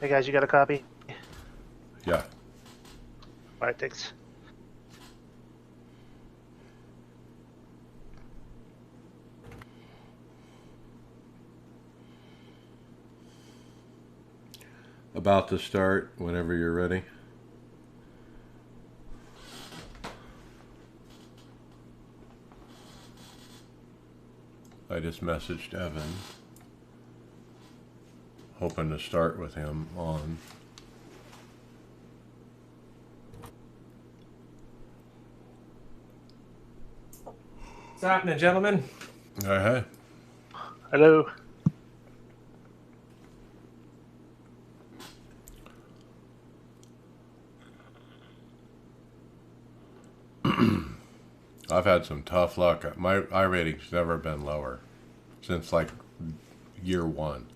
Hey guys, you got a copy? Yeah. All right, thanks. About to start whenever you're ready. I just messaged Evan, hoping to start with him on. What's happening, gentlemen? Hey. Hello. I've had some tough luck. My rating's never been lower since like year one.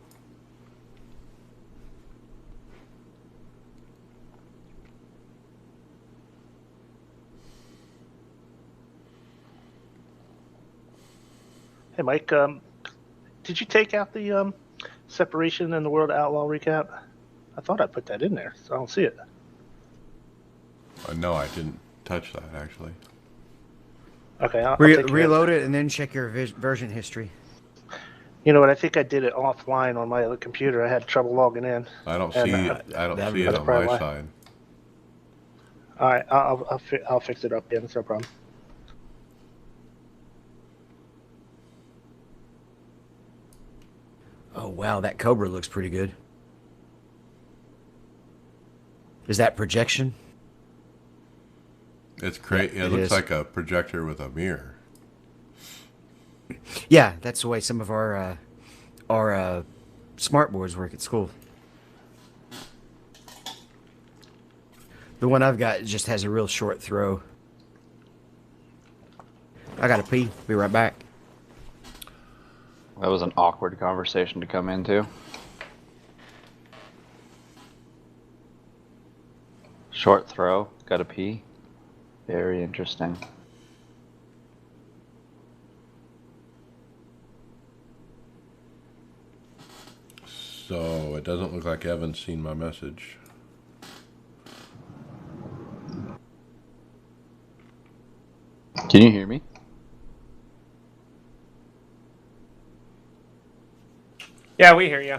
Hey Mike, did you take out the separation in the World Outlaw recap? I thought I put that in there, so I don't see it. No, I didn't touch that actually. Okay, I'll take care of Reload it and then check your version history. You know what? I think I did it offline on my other computer. I had trouble logging in. I don't And, see it. I don't see it that's on probably my why. side. All right, I'll fix it up. Yeah, that's no problem. Oh wow, that Cobra looks pretty good. Is that projection? It's crazy. Yeah, it it looks is. like a projector with a mirror. Yeah, that's the way some of our smart boards work at school. The one I've got just has a real short throw. I gotta pee. Be right back. That was an awkward conversation to come into. Short throw, gotta pee. Very interesting. So it doesn't look like Evan's seen my message. Can you hear me? Yeah, we hear you.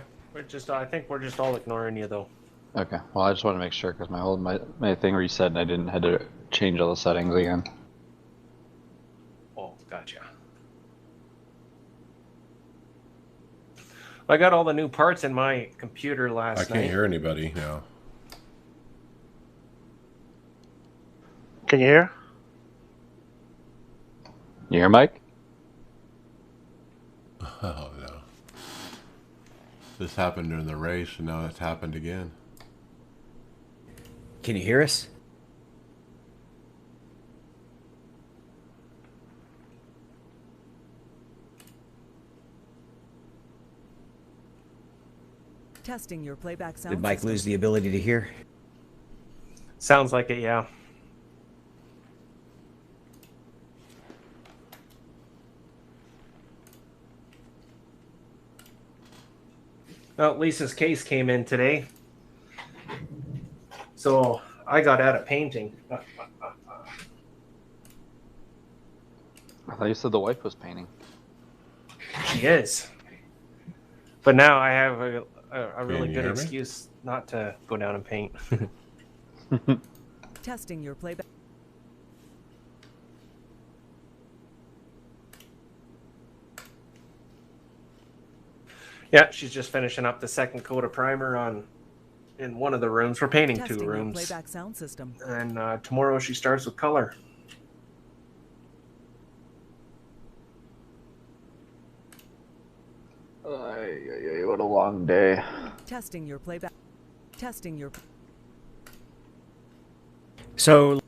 I think we're just all ignoring you, though. Okay, well I just want to make sure because my thing reset and I didn't had to change all the settings again. Oh, gotcha. I got all the new parts in my computer last I can't night. hear anybody now. Can you hear? You hear Mike? Oh no. This happened during the race and now it's happened again. Can you hear us? Testing your playback sound. Did Mike system. lose the ability to hear? Sounds like it, yeah. Well, Lisa's case came in today. So I got out of painting. I thought you said the wife was painting. She is. But now I have a really you good hear me? excuse not to go down and paint. Testing your playback. Yeah, she's just finishing up the second coat of primer in one of the rooms. We're painting Testing two your rooms. playback sound system. And tomorrow she starts with color. What a long day. Testing your playback. Testing your. So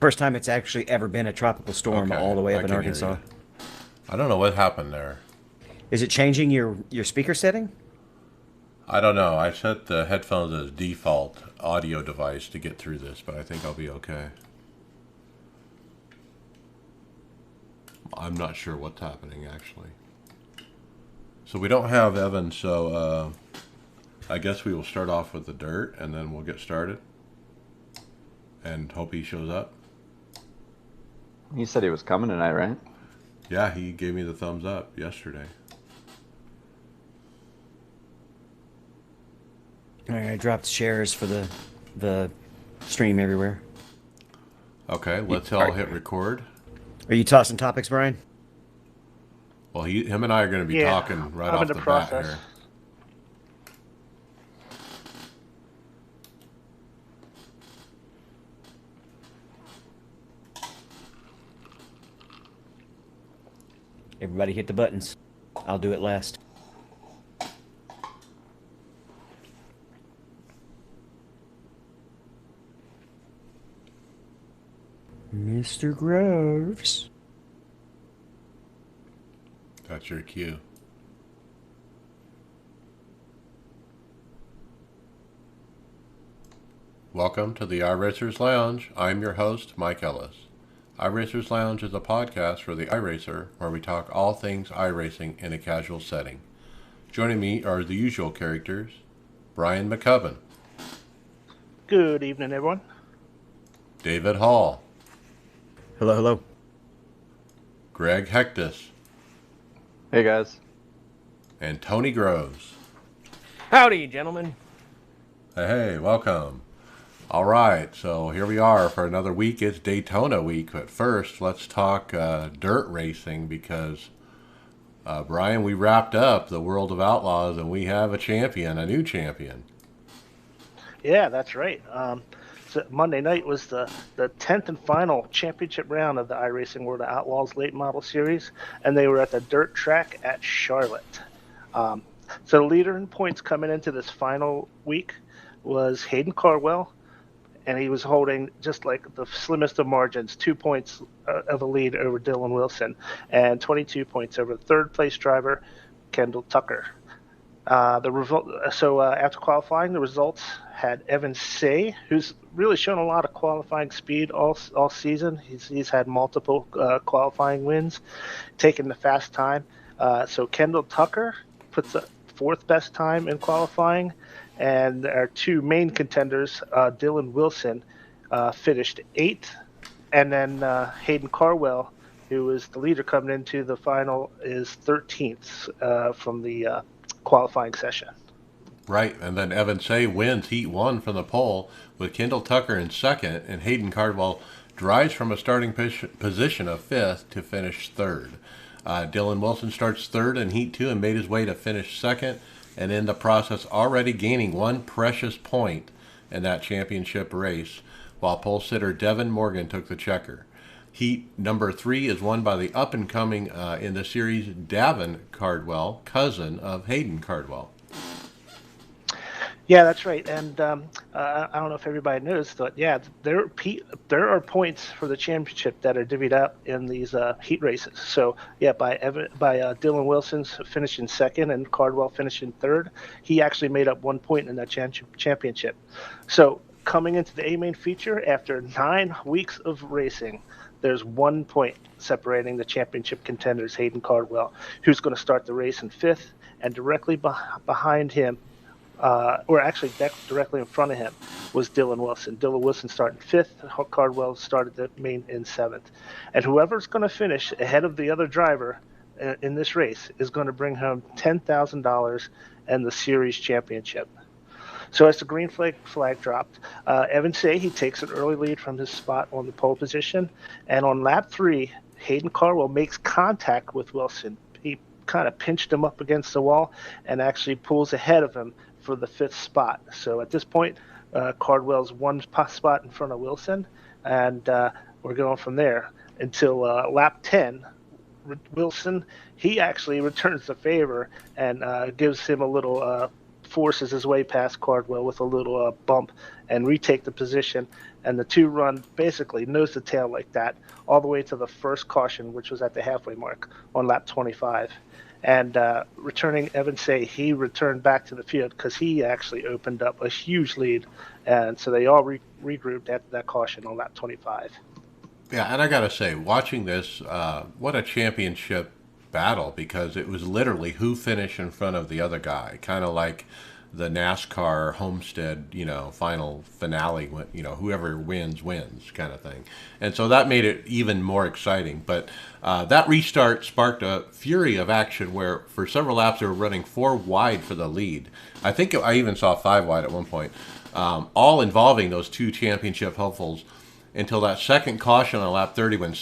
First time it's actually ever been a tropical storm Okay, all the way I up in can hear Arkansas. you. I don't know what happened there. Is it changing your speaker setting? I don't know. I set the headphones as default audio device to get through this, but I think I'll be okay. I'm not sure what's happening, actually. So we don't have Evan, so I guess we will start off with the dirt, and then we'll get started. And hope he shows up. He said he was coming tonight, right? Yeah, he gave me the thumbs up yesterday. All right, I dropped shares for the stream everywhere. Okay, let's all hit record. Are you tossing topics, Brian? Well, him and I are going to be Yeah, talking right I'm off in the the bat process. here. Everybody hit the buttons. I'll do it last. Mr. Groves. That's your cue. Welcome to the iRacers Lounge. I'm your host, Mike Ellis. iRacers Lounge is a podcast for the iRacer where we talk all things iRacing in a casual setting. Joining me are the usual characters, Brian McCubbin, Good evening, everyone. David Hall, Hello, hello. Greg Hectus, Hey guys. and Tony Groves. Howdy, gentlemen. Hey, welcome. All right, so here we are for another week. It's Daytona week, but first let's talk dirt racing because, Brian, we wrapped up the World of Outlaws and we have a champion, a new champion. Yeah, that's right. So Monday night was the 10th and final championship round of the iRacing World of Outlaws Late Model Series, and they were at the dirt track at Charlotte. So the leader in points coming into this final week was Hayden Cardwell, and he was holding just like the slimmest of margins, 2 points of a lead over Dylan Wilson, and 22 points over third place driver Kendall Tucker. After qualifying, the results had Evan Say, who's really shown a lot of qualifying speed all season. He's had multiple qualifying wins, taking the fast time. So Kendall Tucker puts the fourth best time in qualifying, and our two main contenders, Dylan Wilson, finished eighth, and then Hayden Cardwell, who is the leader coming into the final, is 13th from the qualifying session. Right, and then Evan Say wins Heat 1 from the pole with Kendall Tucker in second, and Hayden Cardwell drives from a starting position of fifth to finish third. Dylan Wilson starts third in Heat 2 and made his way to finish second, and in the process already gaining one precious point in that championship race, while pole sitter Devin Morgan took the checker. Heat number 3 is won by the up-and-coming in the series Davin Cardwell, cousin of Hayden Cardwell. Yeah, that's right. And I don't know if everybody knows, but yeah, there are points for the championship that are divvied up in these heat races. So yeah, by Dylan Wilson's finishing second and Cardwell finishing third, he actually made up 1 point in that championship. So coming into the A main feature after 9 weeks of racing, there's 1 point separating the championship contenders, Hayden Cardwell, who's going to start the race in fifth, and directly behind him, or actually directly in front of him, was Dylan Wilson. Dylan Wilson started fifth. Cardwell started the main in seventh. And whoever's going to finish ahead of the other driver in this race is going to bring home $10,000 and the series championship. So as the green flag dropped, Evan Say, he takes an early lead from his spot on the pole position. And on lap 3, Hayden Cardwell makes contact with Wilson. He kind of pinched him up against the wall and actually pulls ahead of him for the 5th spot. So at this point, Cardwell's 1 spot in front of Wilson, and we're going from there until lap 10. Wilson, he actually returns the favor and gives him a little forces his way past Cardwell with a little bump and retake the position. And the two run basically nose to tail like that all the way to the first caution, which was at the halfway mark on lap 25. And returning Evan Say, he returned back to the field because he actually opened up a huge lead. And so they all regrouped after that caution on lap 25. Yeah, and I got to say, watching this, what a championship battle, because it was literally who finished in front of the other guy, kind of like the NASCAR Homestead, final finale, whoever wins kind of thing. And so that made it even more exciting. But that restart sparked a fury of action where for several laps they were running 4 wide for the lead. I think I even saw 5 wide at one point, all involving those 2 championship hopefuls, until that second caution on lap 30 when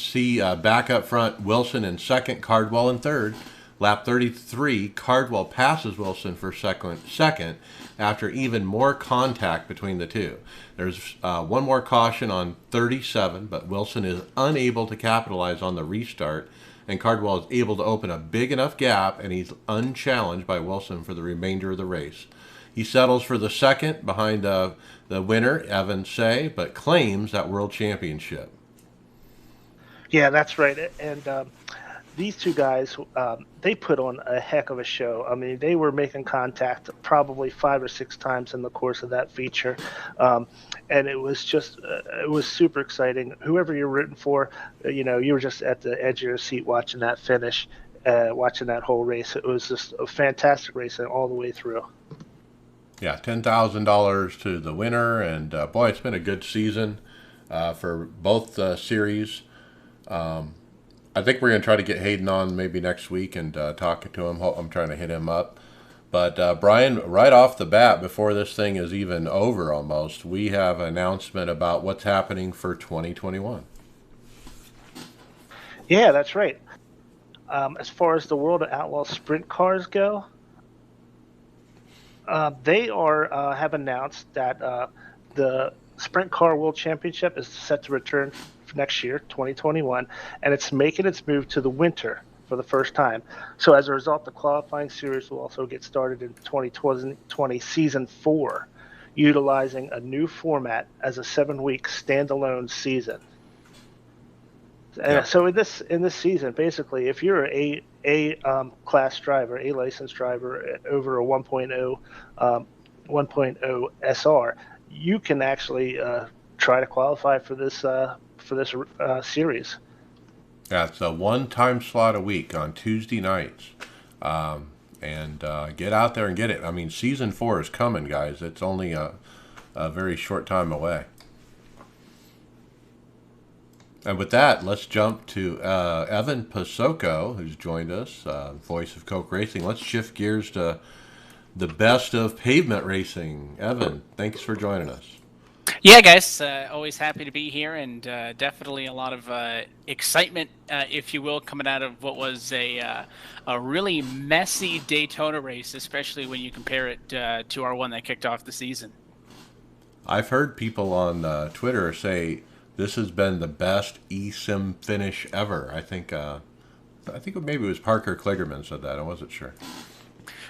back up front, Wilson in second, Cardwell in third. Lap 33, Cardwell passes Wilson for second after even more contact between the two. There's one more caution on 37, but Wilson is unable to capitalize on the restart, and Cardwell is able to open a big enough gap, and he's unchallenged by Wilson for the remainder of the race. He settles for the second behind the winner, Evan Say, but claims that world championship. Yeah, that's right. And these two guys, they put on a heck of a show. I mean, they were making contact probably 5 or 6 times in the course of that feature. And it was just, it was super exciting. Whoever you're rooting for, you were just at the edge of your seat watching that finish, watching that whole race. It was just a fantastic race all the way through. Yeah, $10,000 to the winner, and boy, it's been a good season for both series. I think we're going to try to get Hayden on maybe next week and talk to him. I'm trying to hit him up. But Brian, right off the bat, before this thing is even over almost, we have an announcement about what's happening for 2021. Yeah, that's right. As far as the World of Outlaw sprint cars go, they have announced that the Sprint Car World Championship is set to return next year, 2021, and it's making its move to the winter for the first time. So as a result, the qualifying series will also get started in 2020 Season 4, utilizing a new format as a 7-week standalone season. Yeah. So in this season, basically, if you're a class driver, a licensed driver over a 1.0 SR, you can actually try to qualify for this series. Yeah, it's a 1 time slot a week on Tuesday nights. And get out there and get it. I mean, Season 4 is coming, guys. It's only a very short time away. And with that, let's jump to Evan Pasoko, who's joined us, voice of Coke Racing. Let's shift gears to the best of pavement racing. Evan, thanks for joining us. Yeah, guys, always happy to be here, and definitely a lot of excitement, if you will, coming out of what was a really messy Daytona race, especially when you compare it to our one that kicked off the season. I've heard people on Twitter say this has been the best eSIM finish ever. I think maybe it was Parker Kligerman said that. I wasn't sure.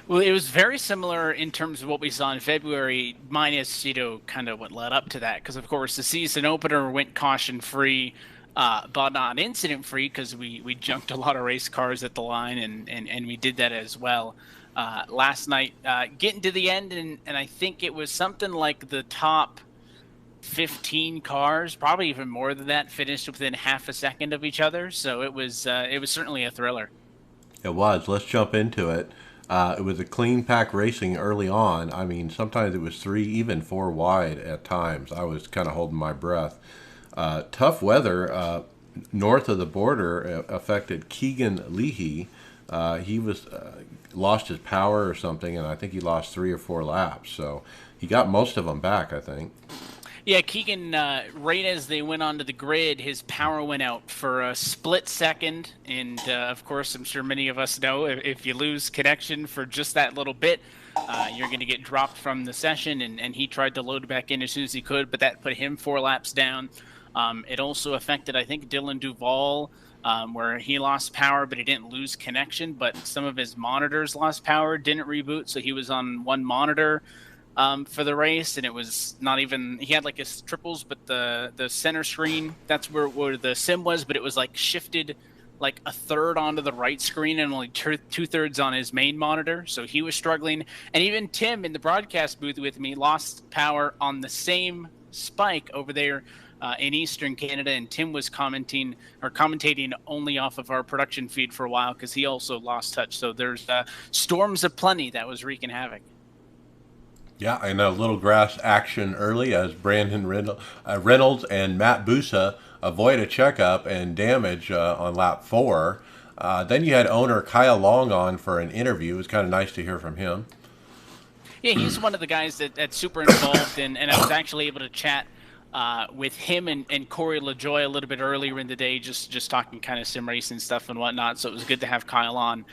Well, it was very similar in terms of what we saw in February, minus, kind of what led up to that. Because, of course, the season opener went caution-free, but not incident-free, because we junked a lot of race cars at the line, and we did that as well. Last night, getting to the end, and I think it was something like the top 15 cars, probably even more than that, finished within half a second of each other. So it was certainly a thriller. It was. Let's jump into it. It was a clean pack racing early on. I mean, sometimes it was 3, even 4 wide at times. I was kind of holding my breath. Tough weather north of the border affected Keegan Leahy. He was lost his power or something, and I think he lost 3 or 4 laps. So he got most of them back, I think. Yeah, Keegan, right as they went onto the grid, his power went out for a split second. And, of course, I'm sure many of us know if you lose connection for just that little bit, you're going to get dropped from the session. And he tried to load back in as soon as he could, but that put him 4 laps down. It also affected, I think, Dylan Duval where he lost power, but he didn't lose connection. But some of his monitors lost power, didn't reboot, so he was on one monitor for the race, and it was not even, he had like his triples, but the center screen, that's where the sim was, but it was like shifted like a third onto the right screen and only 2/3 on his main monitor, so he was struggling. And even Tim in the broadcast booth with me lost power on the same spike over there in Eastern Canada, and Tim was commentating only off of our production feed for a while because he also lost touch. So there's storms aplenty that was wreaking havoc. Yeah, and a little grass action early as Brandon Reynolds and Matt Busa avoid a checkup and damage on lap 4. Then you had owner Kyle Long on for an interview. It was kind of nice to hear from him. Yeah, he's one of the guys that's super involved, and I was actually able to chat with him and Corey LaJoy a little bit earlier in the day, just talking kind of sim racing stuff and whatnot. So it was good to have Kyle on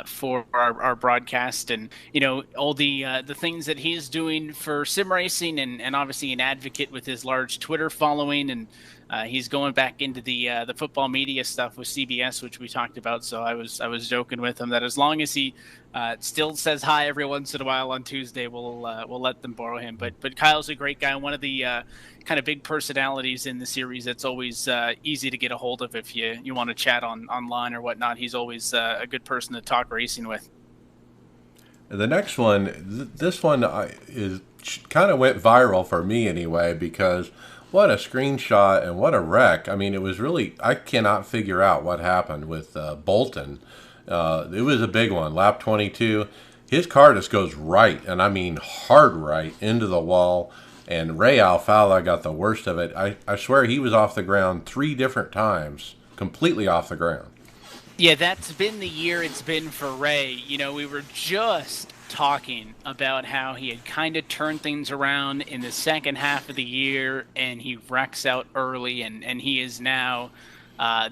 for our broadcast, and all the things that he's doing for sim racing, and obviously an advocate with his large Twitter following, and he's going back into the football media stuff with CBS, which we talked about. So I was joking with him that as long as he still says hi every once in a while on Tuesday, we'll let them borrow him. But Kyle's a great guy, one of the kind of big personalities in the series that's always easy to get a hold of if you want to chat online or whatnot. He's always a good person to talk racing with. The next one, this one is kind of went viral for me anyway, because what a screenshot and what a wreck. I mean, it was really, I cannot figure out what happened with Bolton. It was a big one, lap 22. His car just goes right, and I mean hard right, into the wall, and Ray Alfala got the worst of it. I swear he was off the ground 3 different times, completely off the ground. Yeah, that's been the year it's been for Ray. We were just talking about how he had kind of turned things around in the second half of the year, and he wrecks out early, and he is now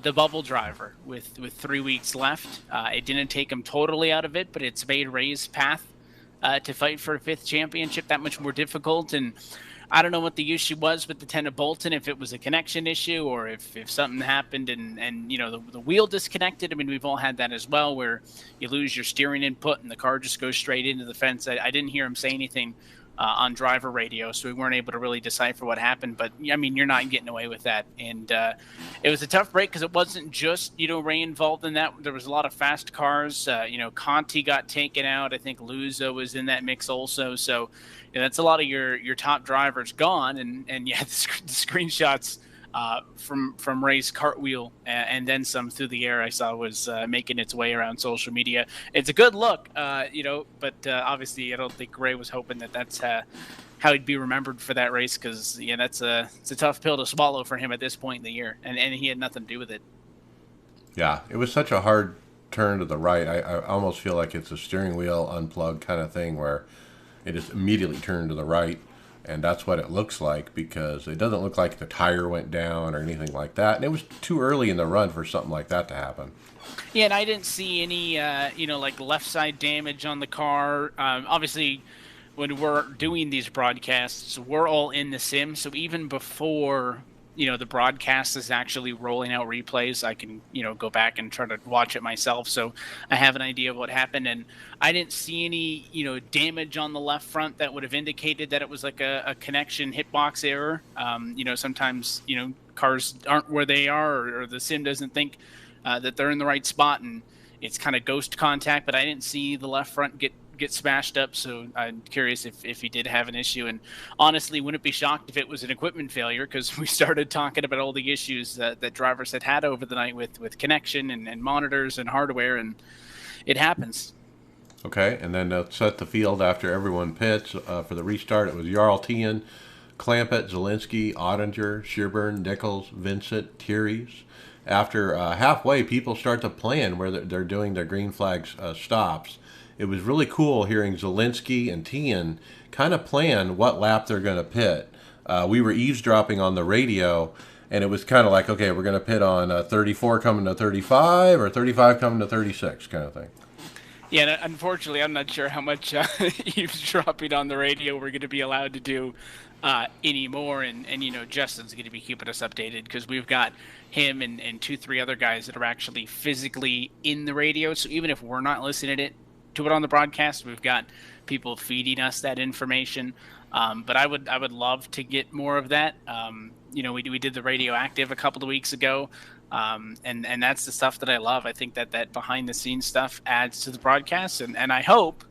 the bubble driver with 3 weeks left. It didn't take him totally out of it, but it's made Ray's path to fight for a 5th championship that much more difficult. And I don't know what the issue was with the 10 of Bolton, if it was a connection issue or if something happened and the wheel disconnected. I mean, we've all had that as well, where you lose your steering input and the car just goes straight into the fence. I didn't hear him say anything on driver radio, so we weren't able to really decipher what happened. But I mean, you're not getting away with that. And it was a tough break because it wasn't just Ray involved in that. There was a lot of fast cars. Conti got taken out. I think Luzo was in that mix also. So that's a lot of your top drivers gone. And yeah, the screenshots from Ray's cartwheel and then some through the air I saw was making its way around social media. It's a good look, but obviously I don't think Ray was hoping that that's how he'd be remembered for that race, because it's a tough pill to swallow for him at this point in the year, and he had nothing to do with it. Yeah, it was such a hard turn to the right. I almost feel like it's a steering wheel unplugged kind of thing where it just immediately turned to the right. And that's what it looks like, because it doesn't look like the tire went down or anything like that. And it was too early in the run for something like that to happen. Yeah, and I didn't see any, like left side damage on the car. Obviously, when we're doing these broadcasts, we're all in the sim. So even before, the broadcast is actually rolling out replays, I can, go back and try to watch it myself. So I have an idea of what happened. And I didn't see any, damage on the left front that would have indicated that it was like a connection hitbox error. Sometimes, cars aren't where they are, or the sim doesn't think that they're in the right spot, and it's kind of ghost contact. But I didn't see the left front get smashed up, so I'm curious if he did have an issue. And honestly, wouldn't be shocked if it was an equipment failure, because we started talking about all the issues that drivers had over the night with connection and monitors and hardware, and it happens. Okay, and then to set the field after everyone pits for the restart, it was Jarl Tien, Clampett, Zielinski, Ottinger, Shearburn, Nichols, Vincent, Thierrys. After halfway, people start to plan where they're doing their green flags stops. It was really cool hearing Zielinski and Tien kind of plan what lap they're going to pit. We were eavesdropping on the radio, and it was kind of like, okay, we're going to pit on 34 coming to 35 or 35 coming to 36 kind of thing. Yeah, and unfortunately, I'm not sure how much eavesdropping on the radio we're going to be allowed to do anymore. And Justin's going to be keeping us updated because we've got him and 2, 3 other guys that are actually physically in the radio. So even if we're not listening to it on the broadcast, we've got people feeding us that information. But I would love to get more of that. We did the Radioactive a couple of weeks ago. And that's the stuff that I love. I think that behind the scenes stuff adds to the broadcast, and I hope,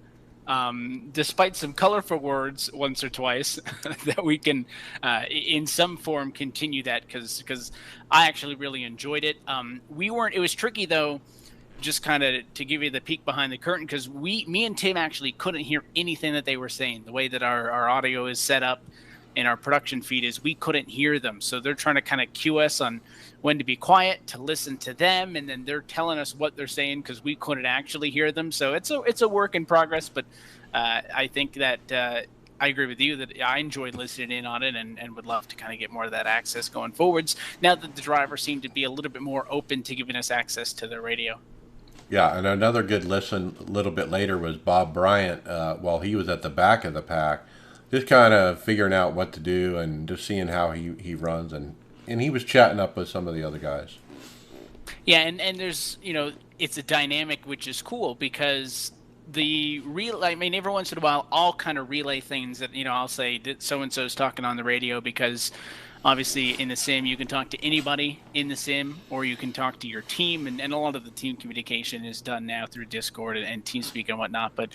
despite some colorful words once or twice, that we can, in some form, continue that because I actually really enjoyed it. It was tricky though, just kind of to give you the peek behind the curtain because me and Tim actually couldn't hear anything that they were saying. The way that our audio is set up and our production feed is, we couldn't hear them. So they're trying to kind of cue us on when to be quiet, to listen to them, and then they're telling us what they're saying because we couldn't actually hear them. So it's a work in progress, but I think that I agree with you that I enjoyed listening in on it and would love to kind of get more of that access going forwards now that the drivers seem to be a little bit more open to giving us access to their radio. Yeah, and another good listen a little bit later was Bob Bryant while he was at the back of the pack, just kind of figuring out what to do and just seeing how he runs. And he was chatting up with some of the other guys. Yeah, and there's, it's a dynamic which is cool because every once in a while I'll kind of relay things that, I'll say that so-and-so's talking on the radio because obviously in the sim you can talk to anybody in the sim or you can talk to your team and a lot of the team communication is done now through Discord and TeamSpeak and whatnot. But,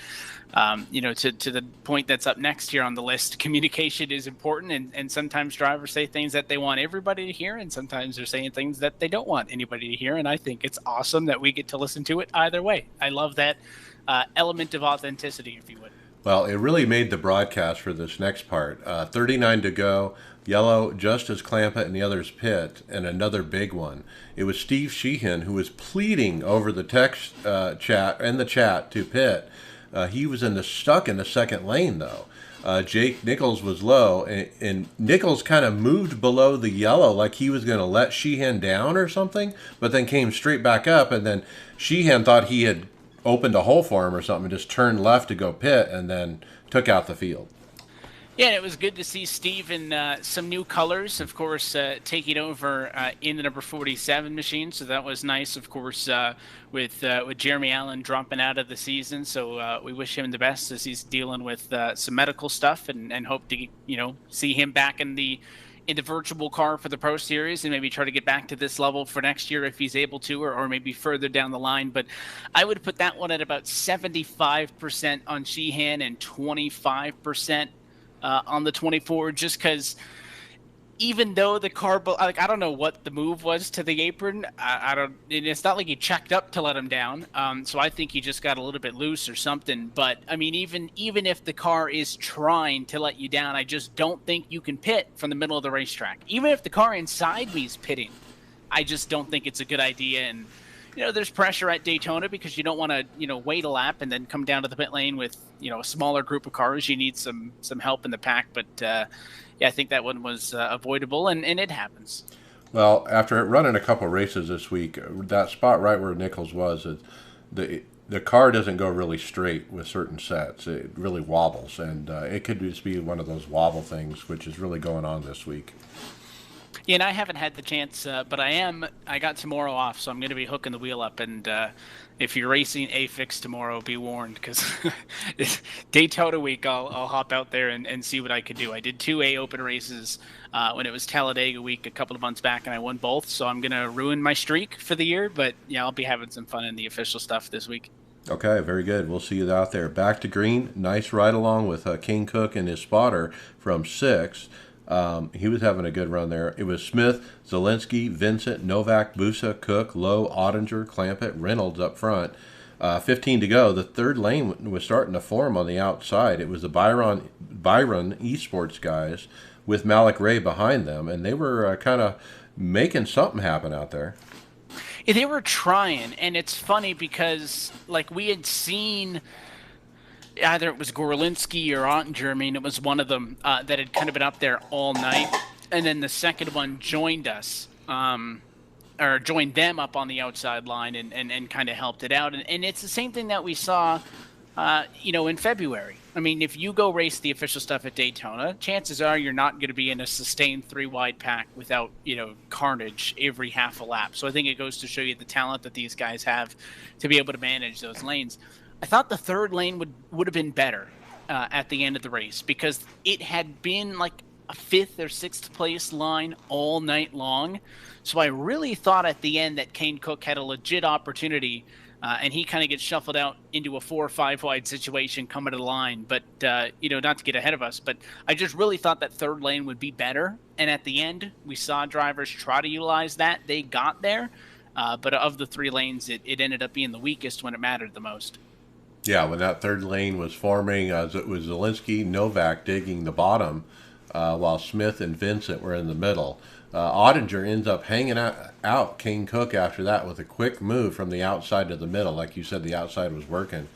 to the point that's up next here on the list, communication is important and sometimes drivers say things that they want everybody to hear and sometimes they're saying things that they don't want anybody to hear. And I think it's awesome that we get to listen to it either way. I love that element of authenticity, if you would. Well, it really made the broadcast for this next part. 39 to go. Yellow just as Clampett and the others pit, and another big one. It was Steve Sheehan who was pleading over the text chat to pit. He was stuck in the second lane though. Jake Nichols was low, and Nichols kind of moved below the yellow like he was going to let Sheehan down or something, but then came straight back up, and then Sheehan thought he had opened a hole for him or something, just turned left to go pit, and then took out the field. Yeah, and it was good to see Steve in some new colors, of course, taking over in the number 47 machine. So that was nice, of course, with Jeremy Allen dropping out of the season. So we wish him the best as he's dealing with some medical stuff and hope to, see him back in the virtual car for the Pro Series and maybe try to get back to this level for next year if he's able to, or maybe further down the line. But I would put that one at about 75% on Sheehan and 25% on the 24, just because even though the car, I don't know what the move was to the apron. It's not like he checked up to let him down. So I think he just got a little bit loose or something. But I mean, even if the car is trying to let you down, I just don't think you can pit from the middle of the racetrack. Even if the car inside me is pitting, I just don't think it's a good idea. And there's pressure at Daytona because you don't want to, wait a lap and then come down to the pit lane with, a smaller group of cars. You need some help in the pack. But yeah, I think that one was avoidable, and it happens. Well, after running a couple races this week, that spot right where Nichols was, the car doesn't go really straight with certain sets. It really wobbles, and it could just be one of those wobble things, which is really going on this week. Yeah, and I haven't had the chance, but I got tomorrow off, so I'm going to be hooking the wheel up. And if you're racing AFIX tomorrow, be warned, because Daytona week, I'll hop out there and see what I could do. I did 2 A Open races when it was Talladega week a couple of months back, and I won both. So I'm going to ruin my streak for the year, but yeah, I'll be having some fun in the official stuff this week. Okay, very good. We'll see you out there. Back to green. Nice ride along with King Cook and his spotter from 6. He was having a good run there. It was Smith, Zielinski, Vincent, Novak, Busa, Cook, Lowe, Ottinger, Clampett, Reynolds up front. 15 to go. The third lane was starting to form on the outside. It was the Byron Esports guys with Malik Ray behind them, and they were kind of making something happen out there. Yeah, they were trying, and it's funny because we had seen either it was Gorlinski or Ottinger. I mean, it was one of them that had kind of been up there all night. And then the second one joined us or joined them up on the outside line and kind of helped it out. And it's the same thing that we saw, in February. I mean, if you go race the official stuff at Daytona, chances are you're not going to be in a sustained 3-wide pack without, carnage every half a lap. So I think it goes to show you the talent that these guys have to be able to manage those lanes. I thought the third lane would have been better at the end of the race, because it had been like a 5th or 6th place line all night long. So I really thought at the end that Kane Cook had a legit opportunity, and he kind of gets shuffled out into a 4 or 5 wide situation coming to the line. But, not to get ahead of us, but I just really thought that third lane would be better. And at the end, we saw drivers try to utilize that. They got there. But of the 3 lanes, it ended up being the weakest when it mattered the most. Yeah, when that third lane was forming, it was Zielinski, Novak digging the bottom, while Smith and Vincent were in the middle. Ottinger ends up hanging out Kane Cook after that with a quick move from the outside to the middle. Like you said, the outside was working.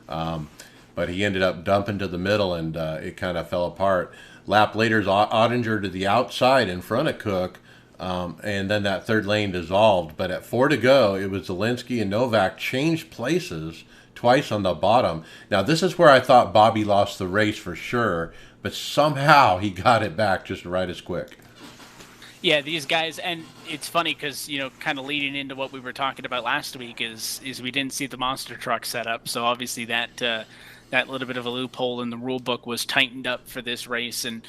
But he ended up dumping to the middle, and it kind of fell apart. Lap later, Ottinger to the outside in front of Cook, and then that third lane dissolved. But at 4 to go, it was Zielinski and Novak changed places twice on the bottom. Now, this is where I thought Bobby lost the race for sure, but somehow he got it back just right as quick. Yeah, these guys, and it's funny because, kind of leading into what we were talking about last week is we didn't see the monster truck set up. So obviously that little bit of a loophole in the rule book was tightened up for this race. And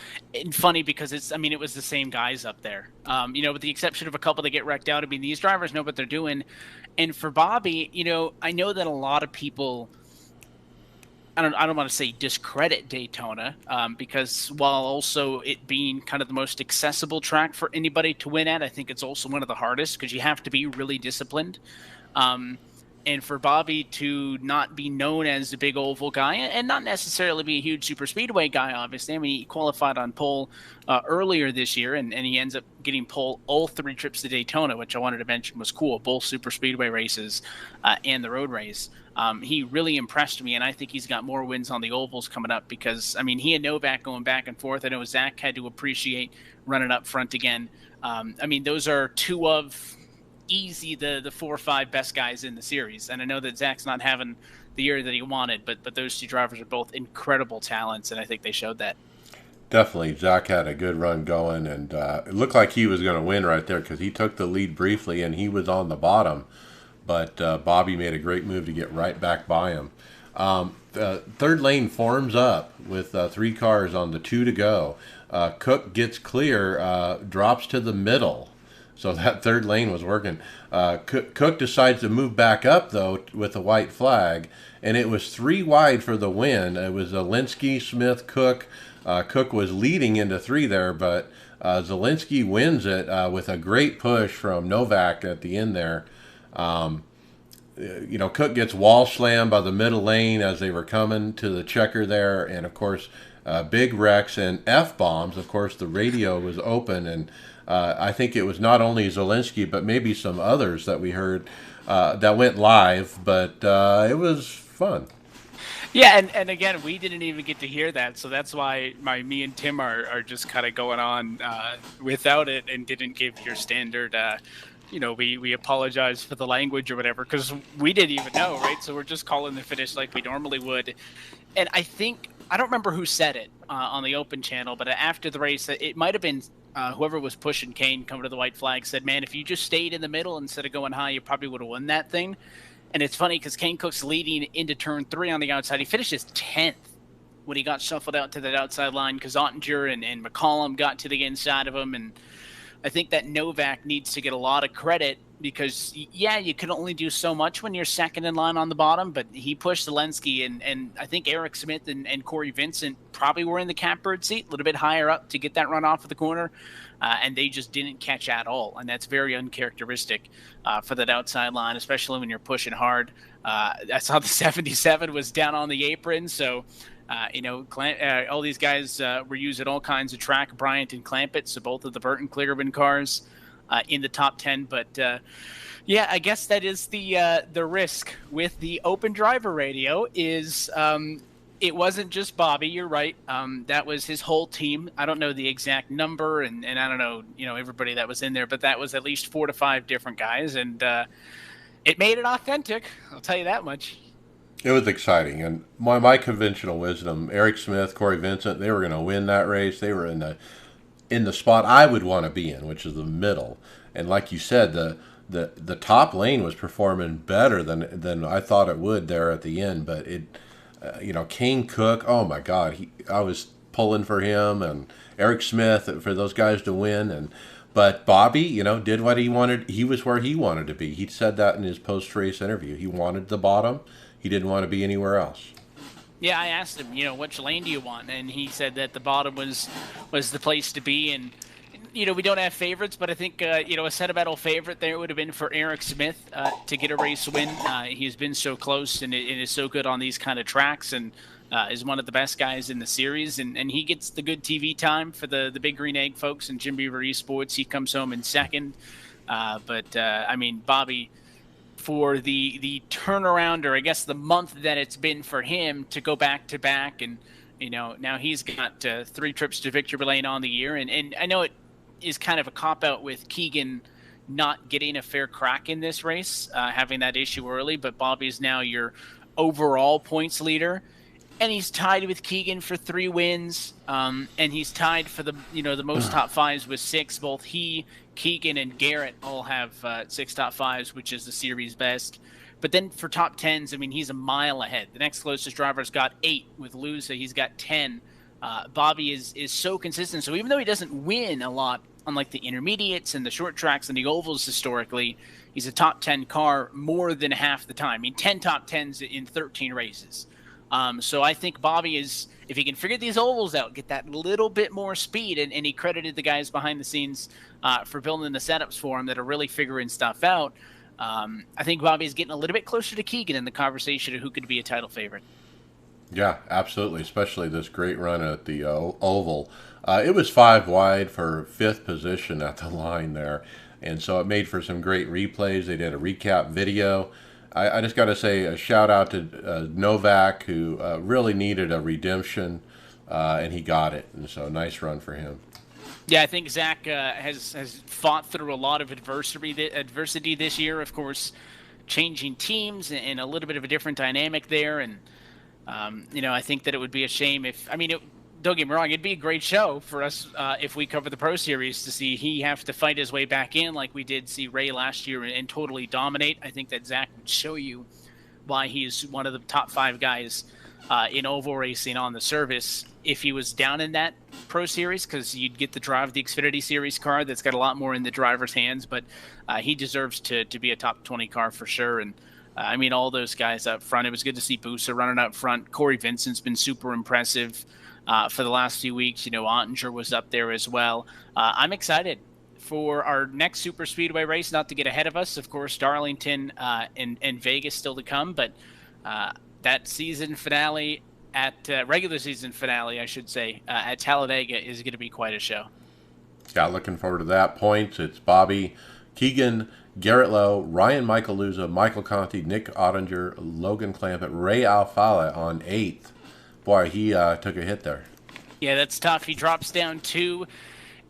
funny because it was the same guys up there, with the exception of a couple that get wrecked out. I mean, these drivers know what they're doing. And for Bobby, I know that a lot of people, I don't want to say discredit Daytona, because while also it being kind of the most accessible track for anybody to win at, I think it's also one of the hardest because you have to be really disciplined. And for Bobby to not be known as the big oval guy and not necessarily be a huge super speedway guy, obviously. I mean, he qualified on pole earlier this year, and he ends up getting pole all 3 trips to Daytona, which I wanted to mention was cool, both super speedway races and the road race. He really impressed me, and I think he's got more wins on the ovals coming up because, he and Novak going back and forth. I know Zach had to appreciate running up front again. Those are 2 of easy the 4 or 5 best guys in the series, and I know that Zach's not having the year that he wanted, but those 2 drivers are both incredible talents, and I think they showed that. Definitely, Zach had a good run going, and it looked like he was going to win right there because he took the lead briefly, and he was on the bottom, but Bobby made a great move to get right back by him. The third lane forms up with 3 cars on the 2 to go. Cook gets clear, drops to the middle. So that third lane was working. Cook decides to move back up, though, with a white flag, and it was 3 wide for the win. It was Zielinski, Smith, Cook. Cook was leading into 3 there, but Zielinski wins it with a great push from Novak at the end there. Cook gets wall slammed by the middle lane as they were coming to the checker there, and, of course, big wrecks and F-bombs. Of course, the radio was open, and I think it was not only Zielinski, but maybe some others that we heard that went live, but it was fun. Yeah, and again, we didn't even get to hear that, so that's why me and Tim are just kind of going on without it and didn't give your standard, we apologize for the language or whatever, because we didn't even know, right? So we're just calling the finish like we normally would. And I don't remember who said it on the open channel, but after the race, it might have been whoever was pushing Kane coming to the white flag said, man, if you just stayed in the middle instead of going high, you probably would have won that thing. And it's funny because Kane Cook's leading into turn 3 on the outside. He finishes 10th when he got shuffled out to that outside line because Ottinger and McCollum got to the inside of him. And I think that Novak needs to get a lot of credit because, yeah, you can only do so much when you're second in line on the bottom, but he pushed Zielinski, and I think Eric Smith and Corey Vincent probably were in the catbird seat a little bit higher up to get that run off of the corner, and they just didn't catch at all, and that's very uncharacteristic for that outside line, especially when you're pushing hard. I saw the 77 was down on the apron, so all these guys were using all kinds of track, Bryant and Clampett, so both of the Burton Kligerman cars in the top 10. But yeah, I guess that is the risk with the open driver radio is It wasn't just Bobby. You're right. That was his whole team. I don't know the exact number, and I don't know, everybody that was in there, but that was at least 4 to 5 different guys, and it made it authentic. I'll tell you that much. It was exciting, and my conventional wisdom, Eric Smith, Corey Vincent, they were going to win that race. They were in the spot I would want to be in, which is the middle. And like you said, the top lane was performing better than I thought it would there at the end, but it. King Cook, oh my God, I was pulling for him, and Eric Smith for those guys to win, but Bobby, did what he wanted. He was where he wanted to be. He said that in his post-race interview. He wanted the bottom. He didn't want to be anywhere else. Yeah, I asked him, which lane do you want, and he said that the bottom was the place to be, and we don't have favorites, but I think, a sentimental favorite there would have been for Eric Smith to get a race win. He's been so close and is so good on these kind of tracks, and is one of the best guys in the series. And he gets the good TV time for the Big Green Egg folks and Jim Beaver Esports. He comes home in second. Bobby, for the turnaround, or I guess the month that it's been for him to go back to back, and now he's got 3 trips to victory lane on the year, and I know it is kind of a cop-out with Keegan not getting a fair crack in this race, having that issue early, but Bobby's now your overall points leader, and he's tied with Keegan for 3 wins, and he's tied for the most top 5s with 6. Both he, Keegan, and Garrett all have 6 top 5s, which is the series best. But then for top 10s, he's a mile ahead. The next closest driver's got 8 with Lusa. He's got 10. Bobby is so consistent. So even though he doesn't win a lot on like the intermediates and the short tracks and the ovals historically, he's a top 10 car more than half the time. 10 top 10s in 13 races. So I think Bobby is, if he can figure these ovals out, get that little bit more speed, and he credited the guys behind the scenes for building the setups for him that are really figuring stuff out. I think Bobby's getting a little bit closer to Keegan in the conversation of who could be a title favorite. Yeah, absolutely, especially this great run at the oval. It was 5 wide for 5th position at the line there, and so it made for some great replays. They did a recap video. I just got to say a shout out to Novak, who really needed a redemption, and he got it, and so nice run for him. Yeah, I think Zach has fought through a lot of adversity this year, of course, changing teams and a little bit of a different dynamic there, and I think that it would be a shame if, don't get me wrong, it'd be a great show for us if we cover the Pro Series to see he have to fight his way back in like we did see Ray last year and totally dominate. I think that Zach would show you why he's one of the top 5 guys in oval racing on the service if he was down in that Pro Series, because you'd get the drive the Xfinity Series car that's got a lot more in the driver's hands, but he deserves to be a top 20 car for sure. And all those guys up front, it was good to see Busa running up front. Corey Vincent's been super impressive for the last few weeks. Ottinger was up there as well. I'm excited for our next super speedway race, not to get ahead of us. Of course, Darlington and Vegas still to come, but that season finale regular season finale, I should say, at Talladega is going to be quite a show. Yeah, looking forward to that. Points, it's Bobby, Keegan, Garrett Lowe, Ryan Michael Luza, Michael Conti, Nick Ottinger, Logan Clampett, Ray Alfala on 8th. Boy, he took a hit there. Yeah, that's tough. He drops down 2,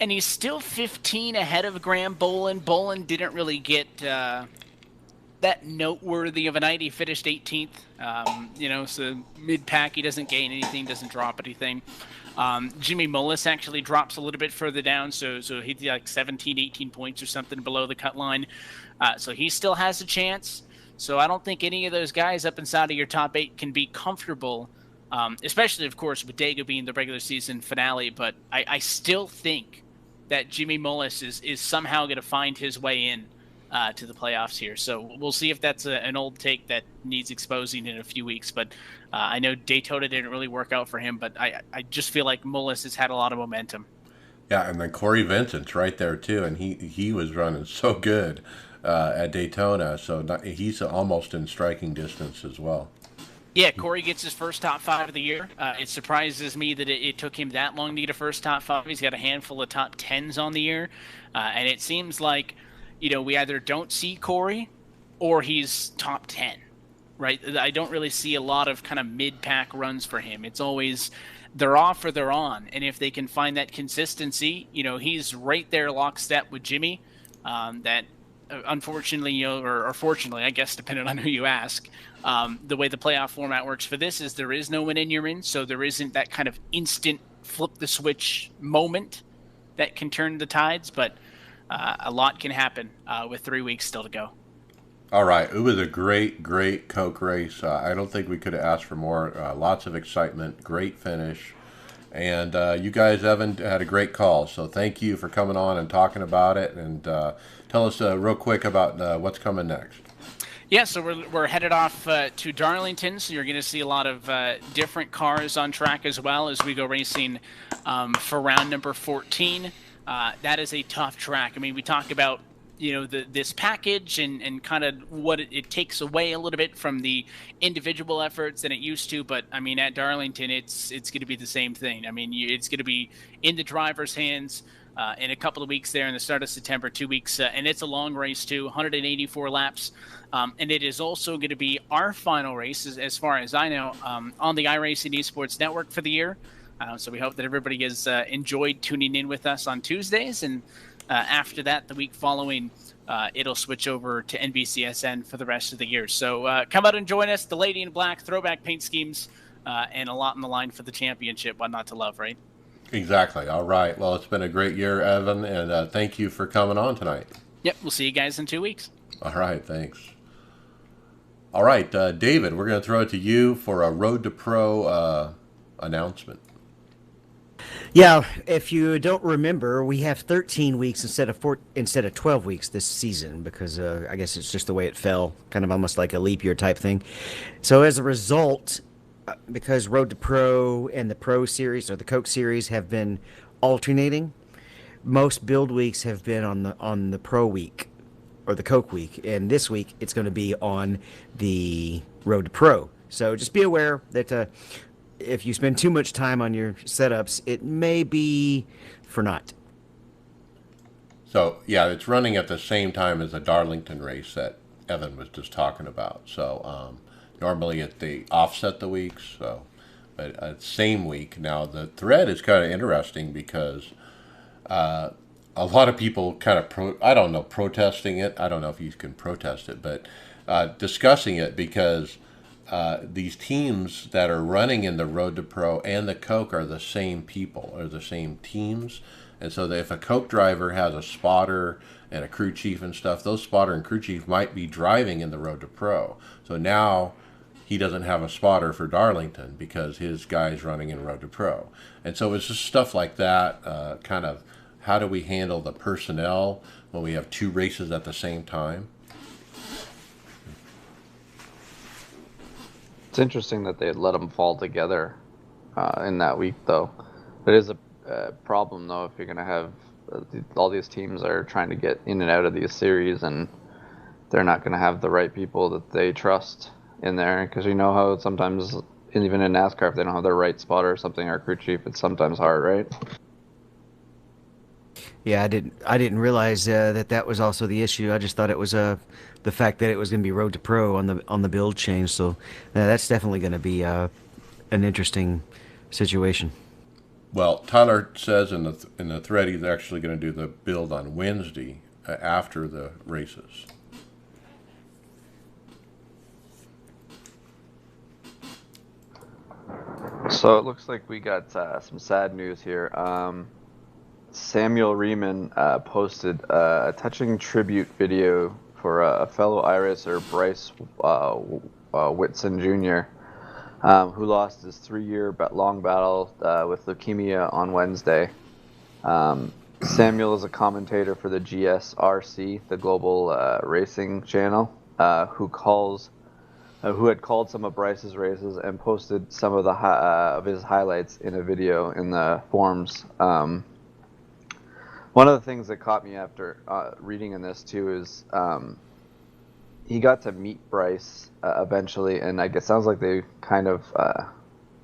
and he's still 15 ahead of Graham Bolin. Bolin didn't really get that noteworthy of a night. He finished 18th. So mid-pack, he doesn't gain anything, doesn't drop anything. Jimmy Mullis actually drops a little bit further down, so he's like 17, 18 points or something below the cut line. So he still has a chance. So I don't think any of those guys up inside of your top 8 can be comfortable, especially, of course, with Dega being the regular season finale. But I still think that Jimmy Mullis is somehow going to find his way in to the playoffs here. So we'll see if that's an old take that needs exposing in a few weeks. But I know Daytona didn't really work out for him, but I just feel like Mullis has had a lot of momentum. Yeah, and then Corey Vincent's right there too, and he was running so good at Daytona, so he's almost in striking distance as well. Yeah, Corey gets his first top 5 of the year. It surprises me that it took him that long to get a first top 5. He's got a handful of top 10s on the year, and it seems like we either don't see Corey or he's top 10. right? I don't really see a lot of kind of mid-pack runs for him. It's always they're off or they're on, and if they can find that consistency, he's right there lockstep with Jimmy. That unfortunately, or fortunately, I guess, depending on who you ask, the way the playoff format works for this is there is no win in, you're in, so there isn't that kind of instant flip the switch moment that can turn the tides, but a lot can happen with 3 weeks still to go. All right, it was a great Coke race. I don't think we could have asked for more. Lots of excitement, great finish, and you guys, Evan, had a great call. So thank you for coming on and talking about it. And tell us real quick about what's coming next. Yeah, so we're headed off to Darlington, so you're going to see a lot of different cars on track as well as we go racing for round number 14. That is a tough track. I mean, we talk about this package and kind of what it takes away a little bit from the individual efforts than it used to. But I mean, at Darlington, it's going to be the same thing. I mean, it's going to be in the driver's hands in a couple of weeks there in the start of September, 2 weeks. And it's a long race too, 184 laps. And it is also going to be our final race, as far as I know, on the iRacing Esports Network for the year. So we hope that everybody has enjoyed tuning in with us on Tuesdays. And after that, the week following, it'll switch over to NBCSN for the rest of the year. So come out and join us. The Lady in Black, throwback paint schemes, and a lot in the line for the championship. What not to love, right? Exactly. All right. Well, it's been a great year, Evan, and thank you for coming on tonight. Yep. We'll see you guys in 2 weeks. All right. Thanks. All right, David, we're going to throw it to you for a Road to Pro announcement. Yeah, if you don't remember, we have 13 weeks instead of 12 weeks this season because I guess it's just the way it fell, kind of almost like a leap year type thing. So as a result, because Road to Pro and the Pro Series or the Coke Series have been alternating, most build weeks have been on the Pro week or the Coke week, and this week it's going to be on the Road to Pro. So just be aware that if you spend too much time on your setups, it may be for naught. So, yeah, it's running at the same time as the Darlington race that Evan was just talking about. So, normally they offset the weeks, so, but same week. Now, the thread is kind of interesting because a lot of people kind of, protesting it. I don't know if you can protest it, but discussing it because these teams that are running in the Road to Pro and the Coke are the same people, or the same teams. And so if a Coke driver has a spotter and a crew chief and stuff, those spotter and crew chief might be driving in the Road to Pro. So now he doesn't have a spotter for Darlington because his guy's running in Road to Pro. And so it's just stuff like that, kind of how do we handle the personnel when we have two races at the same time? It's interesting that they let them fall together in that week, though. It is a problem, though, if you're going to have all these teams are trying to get in and out of these series, and they're not going to have the right people that they trust in there. Because you know how sometimes, even in NASCAR, if they don't have their right spotter or something, or crew chief, it's sometimes hard, right? Yeah, I didn't realize that was also the issue. I just thought it was the fact that it was going to be Road to Pro on the build change. So that's definitely going to be an interesting situation. Well, Tyler says in the thread he's actually going to do the build on Wednesday after the races. So it looks like we got some sad news here. Samuel Riemann posted a touching tribute video for a fellow iRacer, Bryce Whitson Jr., who lost his 3-year long battle with leukemia on Wednesday. Samuel is a commentator for the GSRC, the global racing channel, who had called some of Bryce's races and posted some of of his highlights in a video in the forums. One of the things that caught me after reading in this too is he got to meet Bryce eventually, and I guess it sounds like they kind of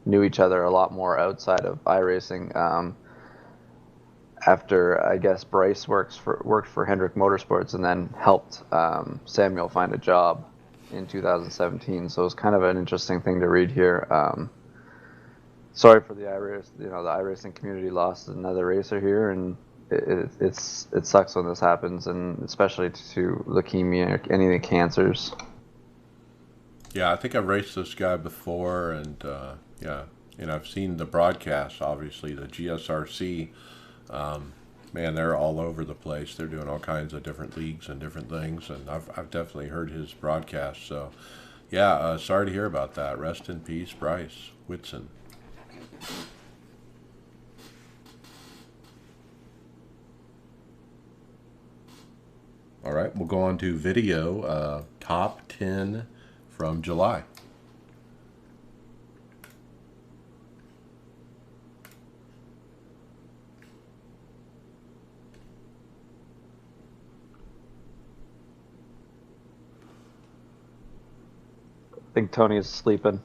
knew each other a lot more outside of iRacing. After I guess Bryce worked for Hendrick Motorsports and then helped Samuel find a job in 2017. So it's kind of an interesting thing to read here. Sorry for the iRace, the iRacing community lost another racer here, and it sucks when this happens, and especially to leukemia or any of the cancers. Yeah, I think I've raced this guy before, and yeah, I've seen the broadcasts. Obviously, the GSRC, man, they're all over the place. They're doing all kinds of different leagues and different things, and I've definitely heard his broadcast. So, yeah, sorry to hear about that. Rest in peace, Bryce Whitson. All right, we'll go on to video, top 10 from July. I think Tony is sleeping.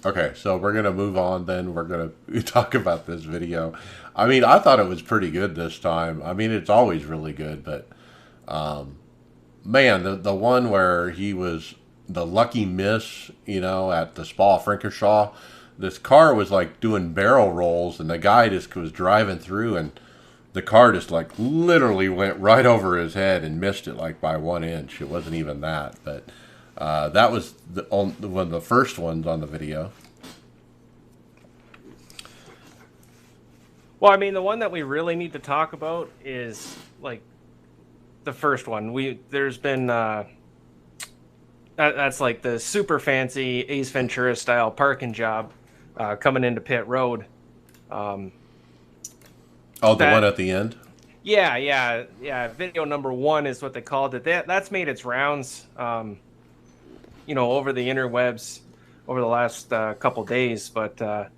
Okay, so we're going to move on then. We're going to talk about this video. I mean, I thought it was pretty good this time. I mean, it's always really good, but man, the one where he was the lucky miss, at the Spa Francorchamps, this car was like doing barrel rolls, and the guy just was driving through, and the car just like literally went right over his head and missed it like by 1 inch. It wasn't even that, but that was one of the first ones on the video. Well, I mean, the one that we really need to talk about is like the first one. There's been that's like the super fancy Ace Ventura style parking job coming into pit road. Oh, the one at the end? Yeah. Video number 1 is what they called it. That's made its rounds, over the interwebs over the last couple days. But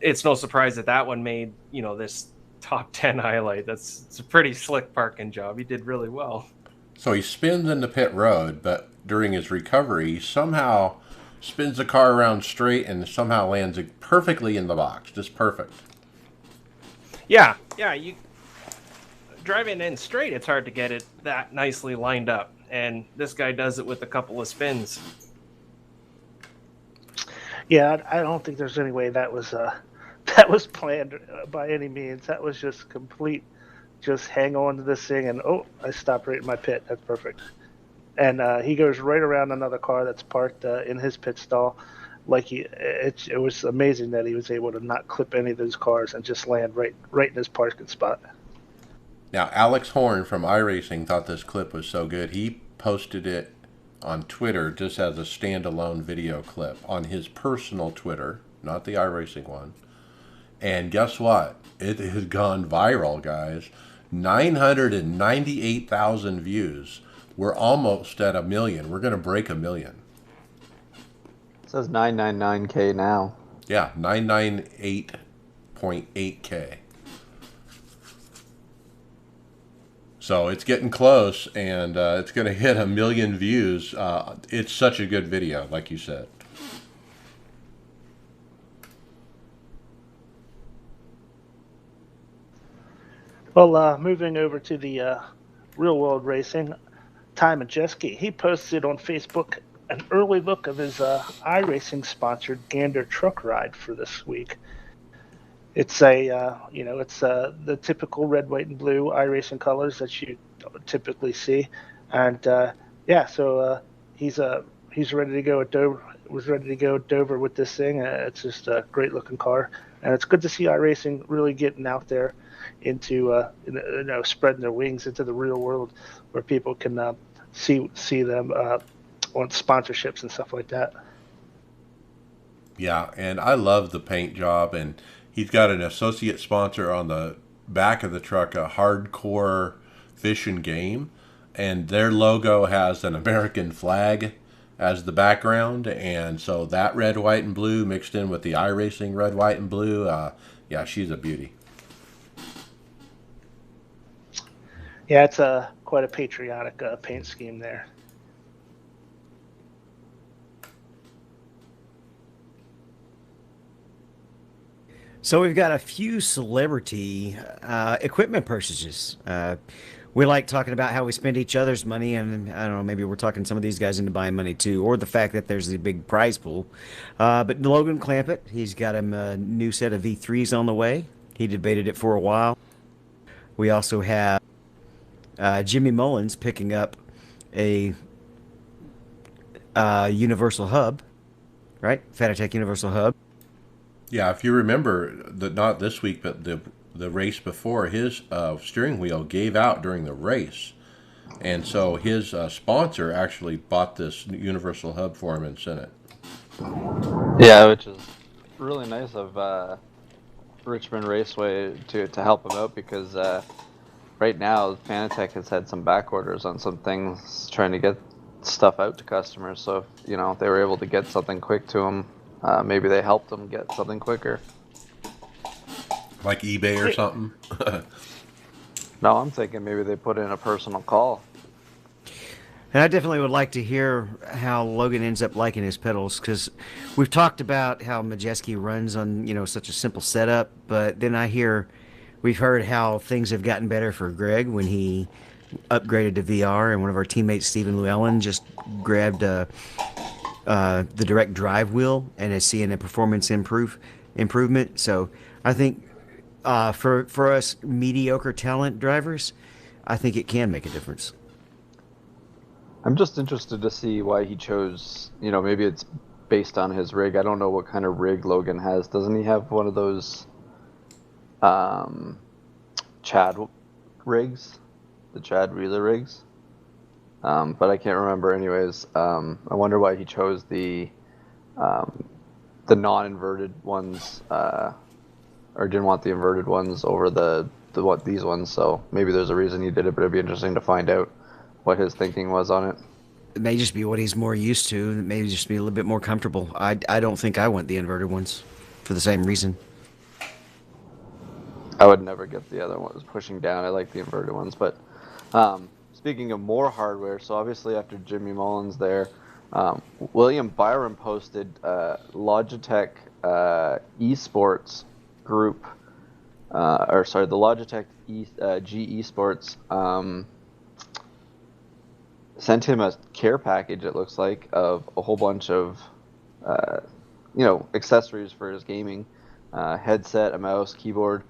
it's no surprise that one made, this top 10 highlight. It's a pretty slick parking job. He did really well. So he spins into pit road, but during his recovery, he somehow spins the car around straight and somehow lands it perfectly in the box. Just perfect. Yeah, you driving in straight, it's hard to get it that nicely lined up, and this guy does it with a couple of spins. Yeah, I don't think there's any way that was planned by any means. That was just complete. Just hang on to this thing, and I stopped right in my pit. That's perfect. And he goes right around another car that's parked in his pit stall. Like it was amazing that he was able to not clip any of those cars and just land right in his parking spot. Now, Alex Horn from iRacing thought this clip was so good, he posted it on Twitter just as a standalone video clip on his personal Twitter, not the iRacing one. And guess what? It has gone viral, guys. 998,000 views. We're almost at 1 million. We're going to break 1 million. It says 999K now. Yeah, 998.8K. So it's getting close, and it's going to hit 1 million views. It's such a good video, like you said. Well, moving over to the real world racing, Ty Majeski, he posted on Facebook an early look of his iRacing sponsored Gander truck ride for this week. It's the typical red, white, and blue iRacing colors that you typically see, and he's ready to go at Dover. Was ready to go at Dover with this thing. It's just a great looking car, and it's good to see iRacing really getting out there into spreading their wings into the real world, where people can see them on sponsorships and stuff like that. Yeah, and I love the paint job, and he's got an associate sponsor on the back of the truck, a Hardcore Fish and Game, and their logo has an American flag as the background, and so that red, white, and blue mixed in with the iRacing red, white, and blue, she's a beauty. Yeah, it's quite a patriotic paint scheme there. So we've got a few celebrity equipment purchases. We like talking about how we spend each other's money, and I don't know, maybe we're talking some of these guys into buying money too, or the fact that there's a big prize pool. But Logan Clampett, he's got him a new set of V3s on the way. He debated it for a while. We also have Jimmy Mullins picking up a Universal Hub, right? Fanatec Universal Hub. Yeah, if you remember, not this week, but the race before, his steering wheel gave out during the race. And so his sponsor actually bought this Universal Hub for him and sent it. Yeah, which is really nice of Richmond Raceway to help him out, because right now Fanatec has had some back orders on some things, trying to get stuff out to customers. So if they were able to get something quick to them, maybe they helped them get something quicker. Like eBay or something? No, I'm thinking maybe they put in a personal call. And I definitely would like to hear how Logan ends up liking his pedals, because we've talked about how Majeski runs on, such a simple setup, but then we've heard how things have gotten better for Greg when he upgraded to VR, and one of our teammates, Stephen Llewellyn, just grabbed the direct drive wheel and is seeing a performance improvement. So I think for us mediocre talent drivers, I think it can make a difference. I'm just interested to see why he chose, maybe it's based on his rig. I don't know what kind of rig Logan has. Doesn't he have one of those Chad rigs? The Chad Wheeler rigs? But I can't remember anyways. I wonder why he chose the non-inverted ones, or didn't want the inverted ones over these ones. So maybe there's a reason he did it, but it'd be interesting to find out what his thinking was on it. It may just be what he's more used to. It may just be a little bit more comfortable. I don't think I want the inverted ones for the same reason. I would never get the other ones pushing down. I like the inverted ones. But speaking of more hardware, so obviously after Jimmy Mullins there, William Byron posted Logitech esports group, the Logitech G esports sent him a care package, it looks like, of a whole bunch of accessories for his gaming, headset, a mouse, keyboard.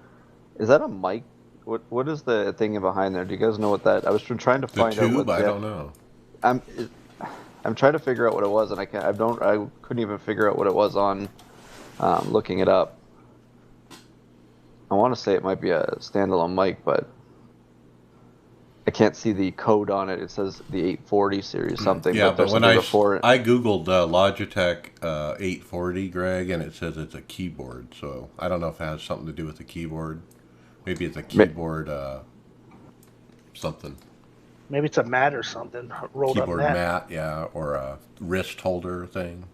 Is that a mic? What is the thing behind there? Do you guys know what that? I was trying to find out what. I don't know. I'm trying to figure out what it was, and I couldn't even figure out what it was on looking it up. I want to say it might be a standalone mic, but I can't see the code on it. It says the 840 series something. Yeah, but when I googled Logitech 840, Greg, and it says it's a keyboard. So I don't know if it has something to do with the keyboard. Maybe it's a keyboard something. Maybe it's a mat or something. Rolled Keyboard up mat, yeah, or a wrist holder thing.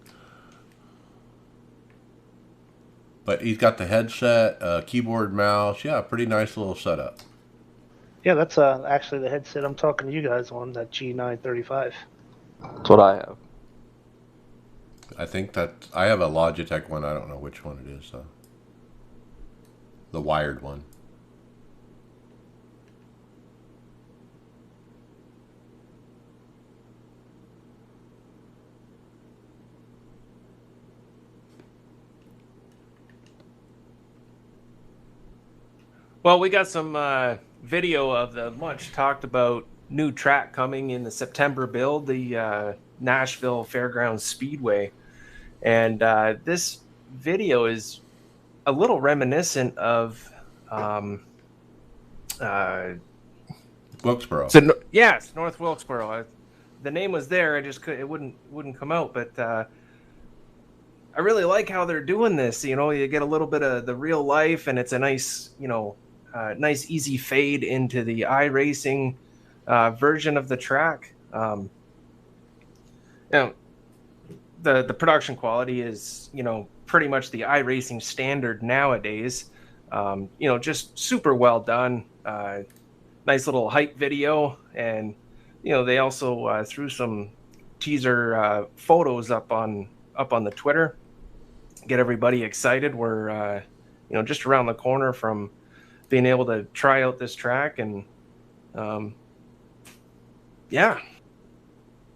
But he's got the headset, keyboard, mouse. Yeah, pretty nice little setup. Yeah, that's actually the headset I'm talking to you guys on, that G935. That's what I have. I think that I have a Logitech one. I don't know which one it is, though. The wired one. Well, we got some video of the much talked about new track coming in the September build, the Nashville Fairgrounds Speedway. And this video is a little reminiscent of Wilkesboro. So yes, North Wilkesboro. The name was there. It wouldn't come out, but I really like how they're doing this. You get a little bit of the real life, and it's a nice, nice easy fade into the iRacing version of the track. The production quality is, pretty much the iRacing standard nowadays. Just super well done. Nice little hype video, and they also threw some teaser photos up on the Twitter, get everybody excited. We're just around the corner from being able to try out this track. And yeah.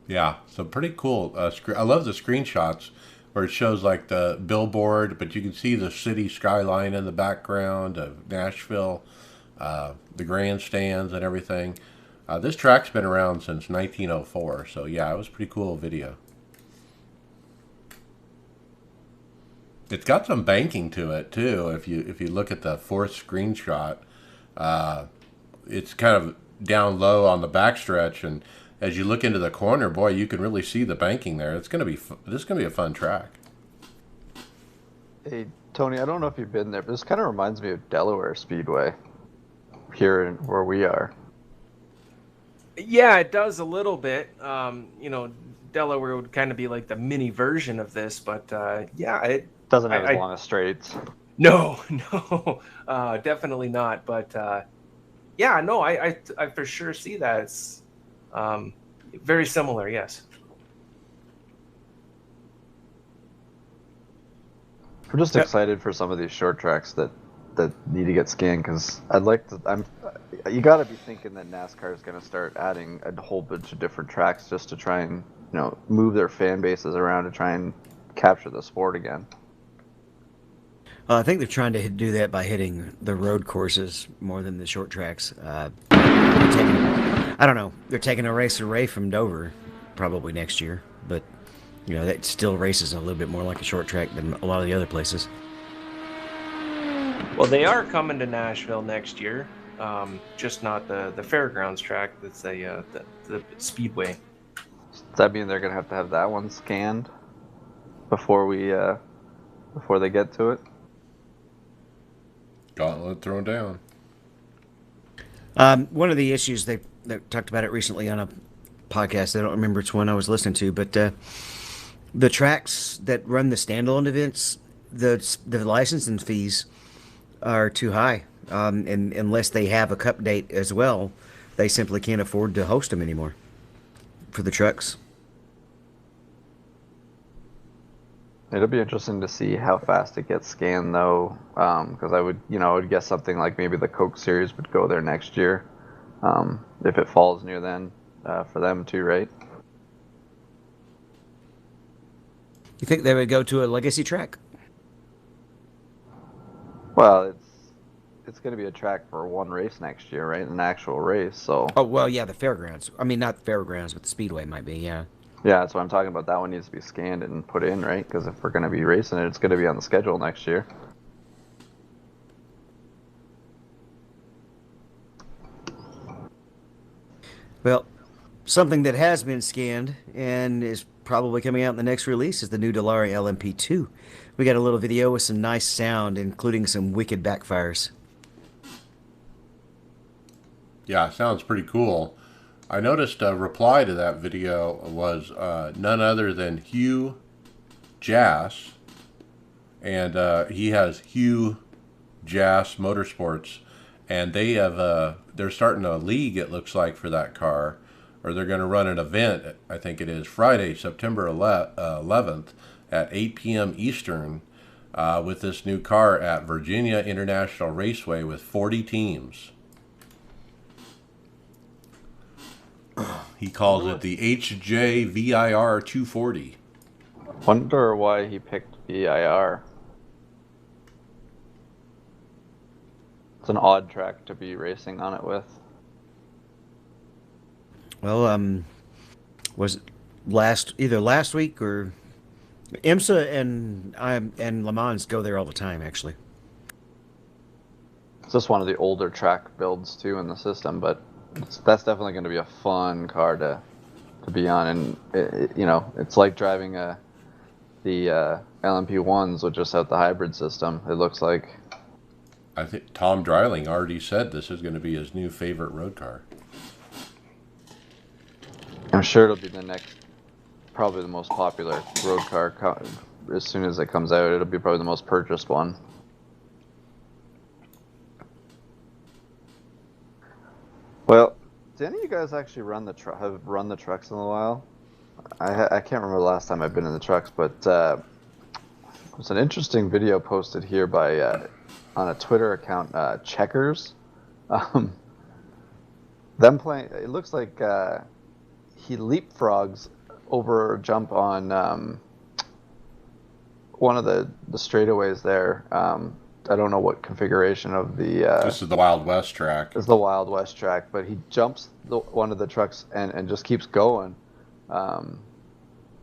Yeah, so pretty cool. I love the screenshots where it shows like the billboard, but you can see the city skyline in the background of Nashville, the grandstands and everything. This track's been around since 1904, so yeah, it was a pretty cool video. It's got some banking to it too. If you look at the fourth screenshot, it's kind of down low on the backstretch, and as you look into the corner, boy, you can really see the banking there. This is gonna be a fun track. Hey Tony, I don't know if you've been there, but this kind of reminds me of Delaware Speedway here where we are. Yeah, it does a little bit. Delaware would kind of be like the mini version of this, but yeah, it Doesn't have as long as straights. No, definitely not. But yeah, no, I for sure see that. It's very similar, yes. We're just excited for some of these short tracks that need to get scanned, because you got to be thinking that NASCAR is going to start adding a whole bunch of different tracks just to try and move their fan bases around to try and capture the sport again. I think they're trying to do that by hitting the road courses more than the short tracks. I don't know. They're taking a race away from Dover probably next year, but that still races a little bit more like a short track than a lot of the other places. Well, they are coming to Nashville next year, just not the fairgrounds track. That's the Speedway. Does that mean they're going to have that one scanned before they get to it? Gauntlet thrown down. One of the issues they talked about it recently on a podcast. I don't remember which one I was listening to, but the tracks that run the standalone events, the licensing fees are too high, and unless they have a cup date as well, they simply can't afford to host them anymore for the trucks. It'll be interesting to see how fast it gets scanned, though, because I would guess something like maybe the Coke Series would go there next year, if it falls near then, for them too, right? You think they would go to a legacy track? Well, it's going to be a track for one race next year, right? An actual race, so. Oh well, yeah, the fairgrounds. I mean, not the fairgrounds, but the Speedway might be. Yeah. Yeah, that's what I'm talking about. That one needs to be scanned and put in, right? Because if we're going to be racing it, it's going to be on the schedule next year. Well, something that has been scanned and is probably coming out in the next release is the new Dallara LMP2. We got a little video with some nice sound, including some wicked backfires. Yeah, sounds pretty cool. I noticed a reply to that video was none other than Hugh Jass, and he has Hugh Jass Motorsports, and they're starting a league, it looks like, for that car, or they're going to run an event. I think it is Friday, September 11th at 8 p.m. Eastern with this new car at Virginia International Raceway with 40 teams. He calls it the HJ VIR 240. Wonder why he picked VIR. It's an odd track to be racing on it with. Well, was it either last week or IMSA and Le Mans go there all the time, actually. It's just one of the older track builds too in the system, but that's definitely going to be a fun car to be on, and it's like driving the LMP1s with just out the hybrid system. It looks like. I think Tom Dreiling already said this is going to be his new favorite road car. I'm sure it'll be probably the most popular road car as soon as it comes out. It'll be probably the most purchased one. Well, do any of you guys actually have run the trucks in a while? I can't remember the last time I've been in the trucks, but there's an interesting video posted here by on a Twitter account, Checkers. Um, them playing. It looks like he leapfrogs over a jump on one of the straightaways there. I don't know what configuration of the. This is the Wild West track. It's the Wild West track, but he jumps one of the trucks and just keeps going.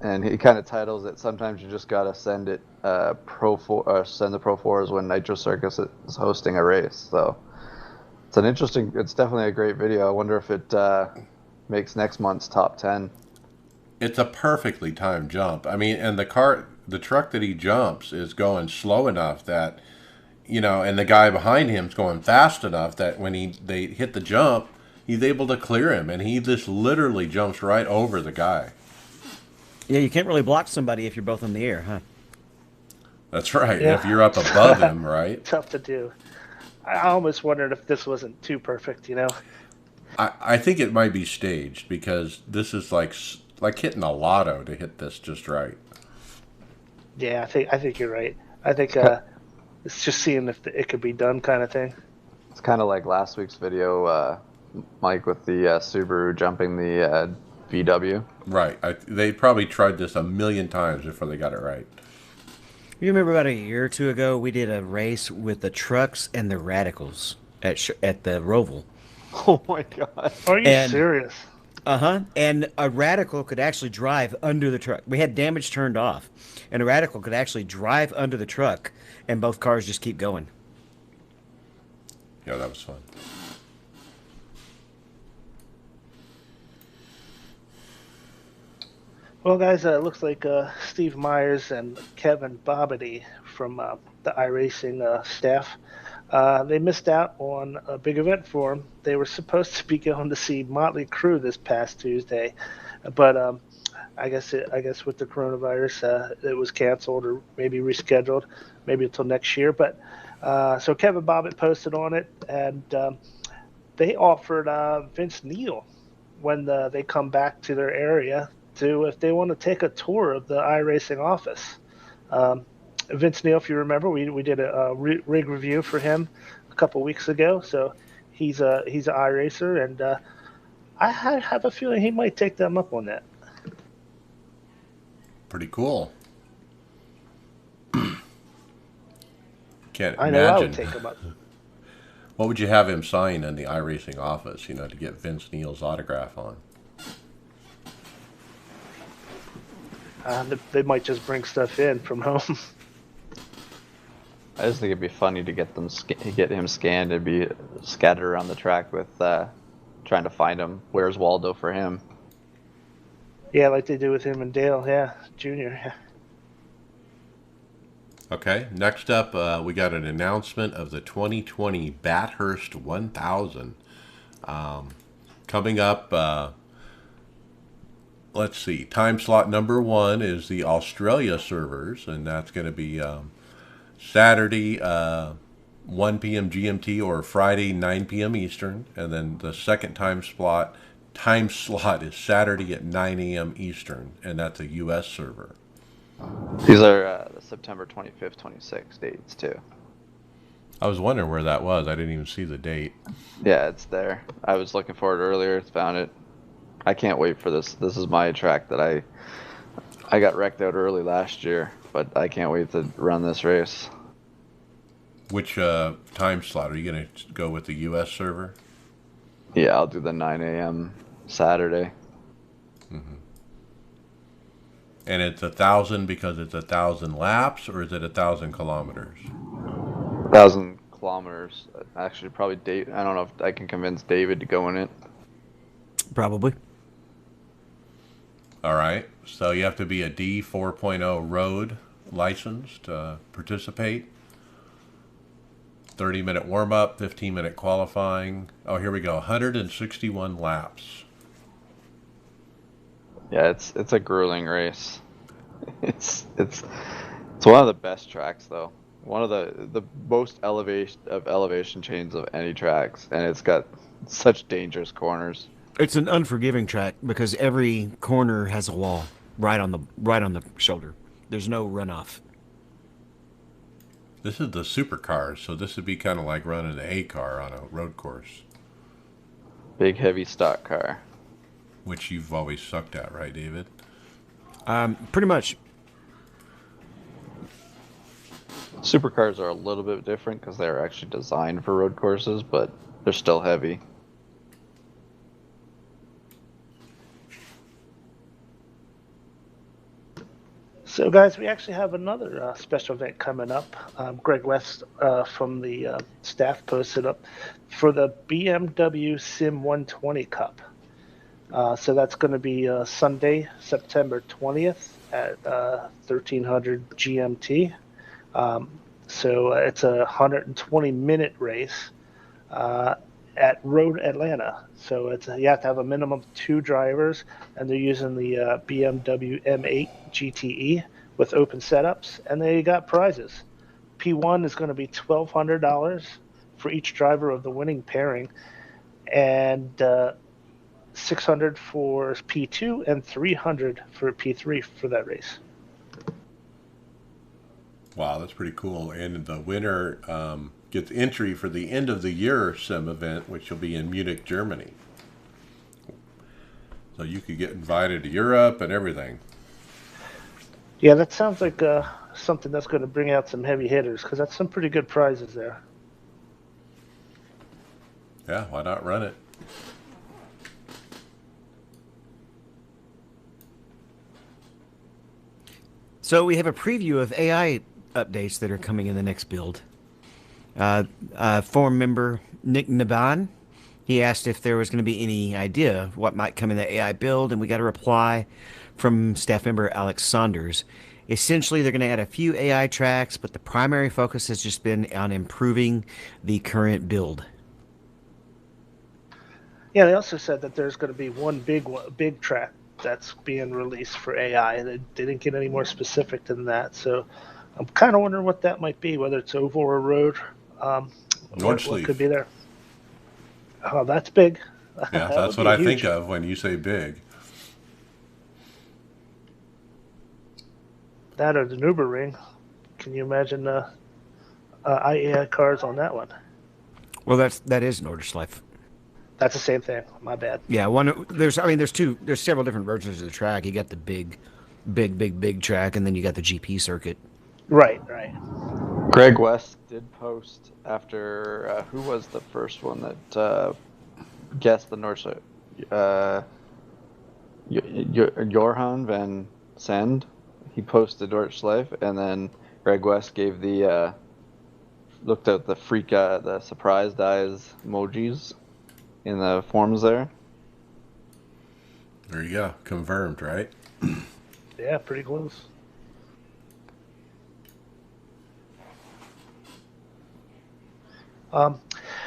And he kind of titles it. Sometimes you just gotta send it send the Pro 4s when Nitro Circus is hosting a race. So it's an interesting. It's definitely a great video. I wonder if it makes next month's top 10. It's a perfectly timed jump. I mean, and the truck that he jumps is going slow enough that, and the guy behind him's going fast enough that when they hit the jump, he's able to clear him, and he just literally jumps right over the guy. Yeah, you can't really block somebody if you're both in the air, huh? That's right. Yeah. If you're up above him, right? Tough to do. I almost wondered if this wasn't too perfect, I think it might be staged because this is like hitting a lotto to hit this just right. Yeah, I think you're right. I think it's just seeing if it could be done kind of thing. It's kind of like last week's video, Mike, with the Subaru jumping the VW. Right. They probably tried this a million times before they got it right. You remember about a year or two ago, we did a race with the trucks and the radicals at the Roval. Oh my god! Are you serious? And a radical could actually drive under the truck. We had damage turned off, and a radical could actually drive under the truck, and both cars just keep going. Yeah, that was fun. Well, guys, it looks like Steve Myers and Kevin Bobbity from the iRacing staff, they missed out on a big event for them. They were supposed to be going to see Motley Crue this past Tuesday, but I guess with the coronavirus, it was canceled or maybe rescheduled, maybe until next year. But so Kevin Bobbitt posted on it, and they offered Vince Neil when they come back to their area if they want to take a tour of the iRacing office. Vince Neil, if you remember, we did a rig review for him a couple weeks ago. So he's an iRacer, and I have a feeling he might take them up on that. Pretty cool. Can't I know I would imagine. take him up. What would you have him sign in the iRacing office, to get Vince Neil's autograph on? They might just bring stuff in from home. I just think it'd be funny to get him scanned and be scattered around the track with trying to find him. Where's Waldo for him? Yeah, like they do with him and Dale, Junior. Yeah. Okay, next up, we got an announcement of the 2020 Bathurst 1000. Coming up, let's see, time slot number 1 is the Australia servers, and that's going to be Saturday, 1 p.m. GMT, or Friday, 9 p.m. Eastern. And then the second time slot is Saturday at 9 a.m. Eastern, and that's a U.S. server. These are the September 25th, 26th dates, too. I was wondering where that was. I didn't even see the date. Yeah, it's there. I was looking for it earlier, found it. I can't wait for this. This is my track that I got wrecked out early last year, but I can't wait to run this race. Which time slot? Are you going to go with the U.S. server? Yeah, I'll do the 9 a.m. Saturday. Mm-hmm. And it's 1,000 because it's 1,000 laps, or is it 1,000 kilometers? 1,000 kilometers. Actually, probably Dave. I don't know if I can convince David to go in it. Probably. All right. So you have to be a D 4.0 road licensed to participate. 30-minute warm-up, 15-minute qualifying. Oh, here we go. 161 laps. Yeah, it's a grueling race. It's one of the best tracks though. One of the most elevation chains of any tracks, and it's got such dangerous corners. It's an unforgiving track because every corner has a wall right on the shoulder. There's no runoff. This is the supercars, so this would be kind of like running an A car on a road course, Big heavy stock car. which you've always sucked at, right, David? Pretty much. Supercars are a little bit different because they're actually designed for road courses, but they're still heavy. So, guys, we actually have another special event coming up. Greg West from the staff posted up for the BMW Sim 120 Cup. So that's going to be Sunday, September 20th at 1300 GMT. So it's a 120-minute race at Road Atlanta. So you have to have a minimum of 2 drivers, and they're using the BMW M8 GTE with open setups, and they got prizes. P1 is going to be $1,200 for each driver of the winning pairing, and $600 for P2 and $300 for P3 for that race. Wow, that's pretty cool. And the winner gets entry for the end of the year sim event, which will be in Munich, Germany. So you could get invited to Europe and everything. Yeah, that sounds like something that's going to bring out some heavy hitters, because that's some pretty good prizes there. Yeah, why not run it? So we have a preview of AI updates that are coming in the next build. Forum member Nick Naban, he asked if there was going to be any idea of what might come in the AI build, and we got a reply from staff member Alex Saunders. Essentially, they're going to add a few AI tracks, but the primary focus has just been on improving the current build. Yeah, they also said that there's going to be one big track that's being released for AI. They didn't get any more specific than that, so I'm kind of wondering what that might be, whether it's oval or road. What could be there? Oh, that's big. Yeah, That that's would what be I think huge. of when you say big. That or the Nürburgring. Can you imagine AI cars on that one? Well, that is Nordschleife. That's the same thing. My bad. Yeah, there's several different versions of the track. You got the big track, and then you got the GP circuit. Right. Greg West did post after who was the first one that guessed the Nordschleife? Johan van Sand. He posted Nordschleife, and then Greg West gave the looked at the the surprised eyes emojis in the forums there. There you go. Confirmed, right? Yeah, pretty close.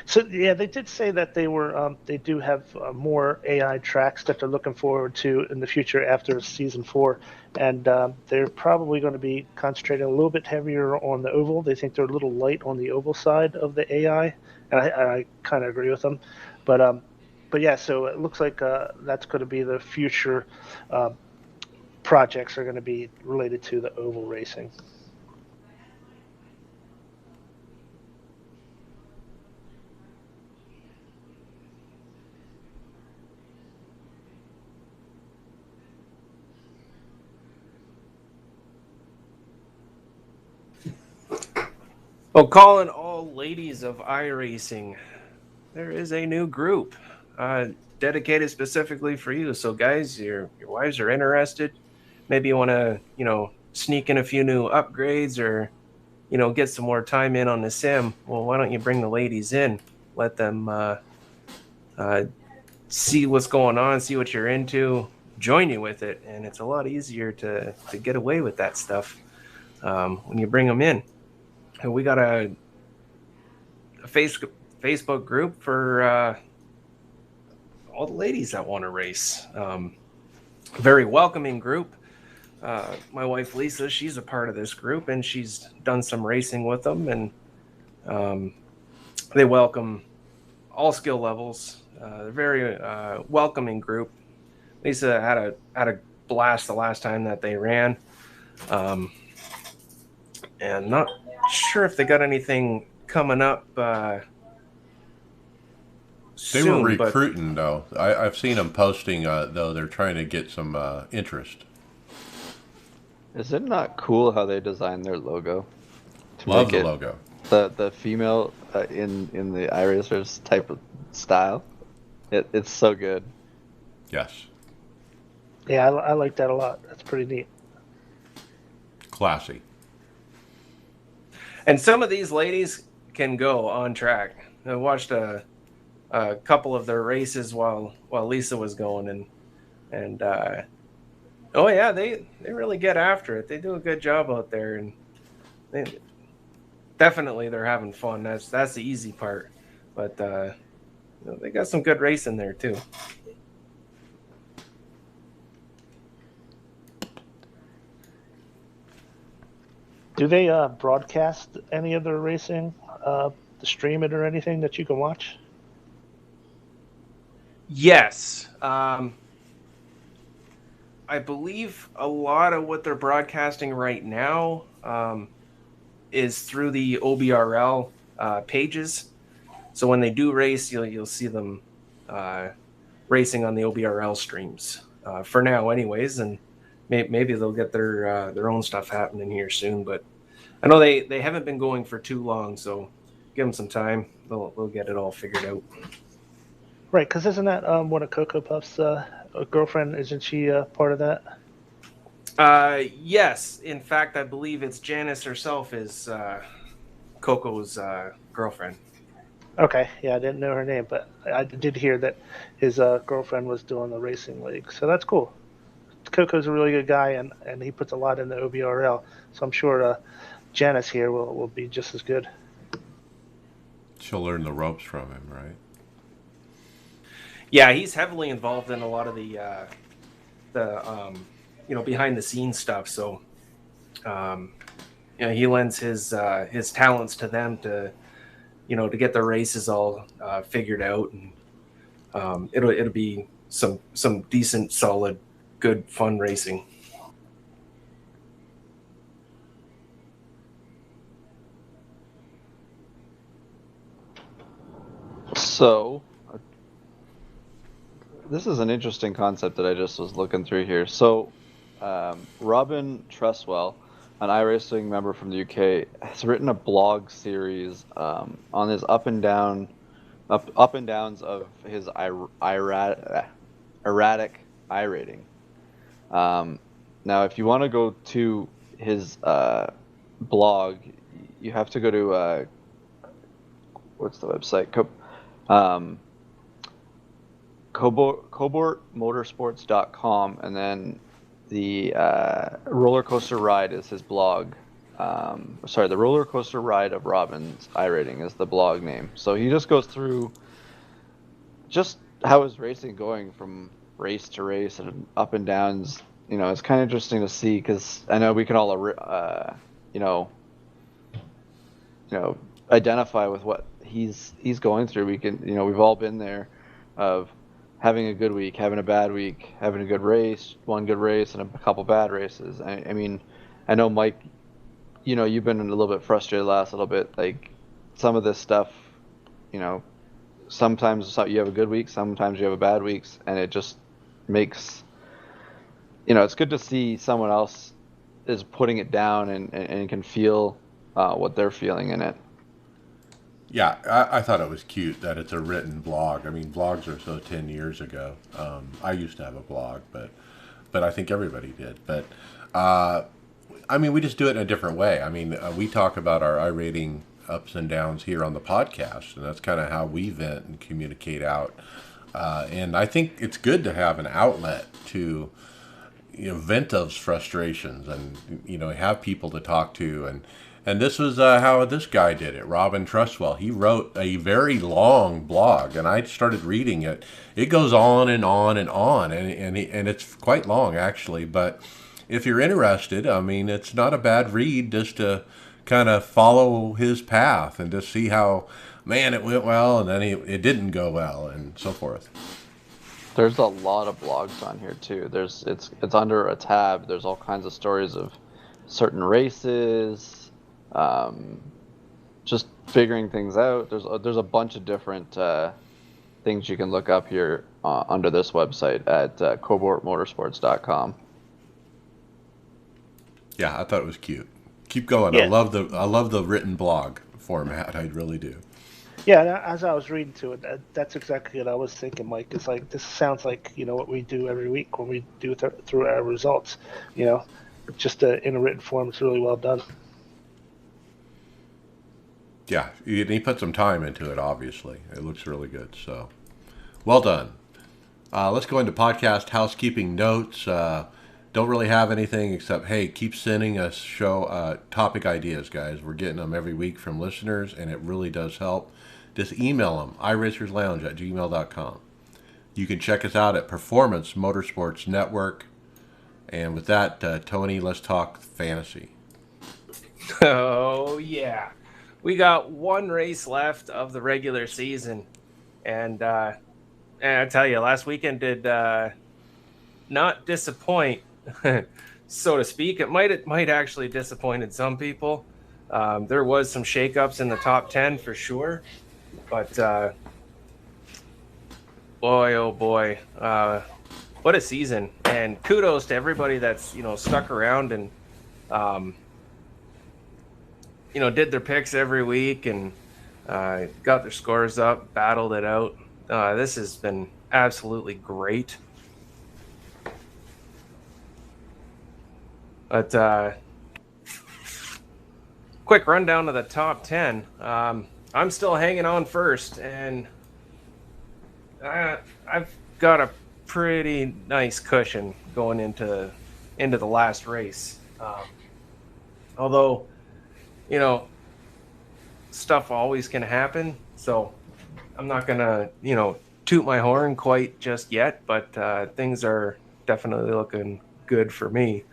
So yeah, they did say that they do have more AI tracks that they're looking forward to in the future after season 4, and they're probably going to be concentrating a little bit heavier on the oval. They think they're a little light on the oval side of the AI, and I kind of agree with them. But yeah, so it looks like that's going to be the future projects are going to be related to the oval racing. Well, calling all ladies of iRacing, there is a new group dedicated specifically for you. So, guys, your wives are interested. Maybe you want to, sneak in a few new upgrades or, get some more time in on the sim. Well, why don't you bring the ladies in? Let them see what's going on, see what you're into, join you with it, and it's a lot easier to get away with that stuff when you bring them in. And we got a Facebook group for all the ladies that want to race. Very welcoming group. My wife Lisa, she's a part of this group, and she's done some racing with them, and they welcome all skill levels. They're very welcoming group. Lisa had a blast the last time that they ran, and sure if they got anything coming up They soon, were but recruiting, though. I've seen them posting, though they're trying to get some interest. Is it not cool how they designed their logo? To Love make the it logo. the female in the iRacers type of style. It's so good. Yes. Yeah, I like that a lot. That's pretty neat. Classy. and some of these ladies can go on track. I watched a couple of their races while Lisa was going, and oh yeah, they really get after it. They do a good job out there, and they definitely they're having fun. That's the easy part, but they got some good racing there too. Do they broadcast any of their racing, to stream it or anything that you can watch? Yes. I believe a lot of what they're broadcasting right now is through the OBRL pages. So when they do race, you'll see them racing on the OBRL streams for now, anyways. And maybe they'll get their own stuff happening here soon. But I know they haven't been going for too long, so give them some time. They'll get it all figured out. Right, because isn't that one of Coco Puff's girlfriend? Isn't she part of that? Yes. In fact, I believe it's Janice herself is Coco's girlfriend. Okay, yeah, I didn't know her name, but I did hear that his girlfriend was doing the racing league, so that's cool. Coco's a really good guy, and he puts a lot in the OBRL, so I'm sure Janice here will be just as good. She'll learn the ropes from him, right? Yeah, he's heavily involved in a lot of the behind the scenes stuff. So, he lends his talents to them to get the races all figured out, and it'll be some decent, solid, good, fun racing. So, this is an interesting concept that I just was looking through here. So, Robin Tresswell, an iRacing member from the UK, has written a blog series on his up and downs of his erratic iRating. Now, if you want to go to his blog, you have to go to what's the website? CobortMotorsports.com, and then the roller coaster ride is his blog. The roller coaster ride of Robin's iRating is the blog name. So he just goes through just how his racing going from race to race and up and downs. It's kind of interesting to see, because I know we can all identify with what he's going through. We can, we've all been there, of having a good week, having a bad week, having a good race, one good race, and a couple bad races. I mean, I know, Mike, you've been a little bit frustrated last little bit. Like, some of this stuff, sometimes you have a good week, sometimes you have a bad weeks, and it just makes, it's good to see someone else is putting it down and can feel what they're feeling in it. Yeah, I thought it was cute that it's a written blog. I mean, blogs are so 10 years ago. I used to have a blog, but I think everybody did. But, I mean, we just do it in a different way. I mean, we talk about our iRating ups and downs here on the podcast, and that's kind of how we vent and communicate out. And I think it's good to have an outlet to vent those frustrations and, have people to talk to. And this was how this guy did it, Robin Tresswell. He wrote a very long blog, and I started reading it. It goes on and on and on, and it's quite long, actually. But if you're interested, I mean, it's not a bad read just to kind of follow his path and to see how, man, it went well, and then it didn't go well, and so forth. There's a lot of blogs on here too. It's under a tab. There's all kinds of stories of certain races, just figuring things out. There's a bunch of different things you can look up here under this website at cobortmotorsports.com. Yeah, I thought it was cute. Keep going. Yeah. I love the written blog format. I really do. Yeah, and as I was reading to it, that's exactly what I was thinking, Mike. It's like, this sounds like, what we do every week when we do through our results. Just in a written form, it's really well done. Yeah, he put some time into it, obviously. It looks really good, so well done. Let's go into podcast housekeeping notes. Don't really have anything except, hey, keep sending us show topic ideas, guys. We're getting them every week from listeners, and it really does help. Just email them, iRacersLounge@gmail.com. You can check us out at Performance Motorsports Network. And with that, Tony, let's talk fantasy. Oh, yeah. We got one race left of the regular season. And I tell you, last weekend did not disappoint, so to speak. It might actually disappointed some people. There was some shakeups in the top 10 for sure. But boy, oh boy, what a season. And kudos to everybody that's, stuck around and, did their picks every week and got their scores up, battled it out. This has been absolutely great. But quick rundown of the top 10. I'm still hanging on first, and I've got a pretty nice cushion going into the last race. Although, stuff always can happen, so I'm not gonna, toot my horn quite just yet, but things are definitely looking good for me.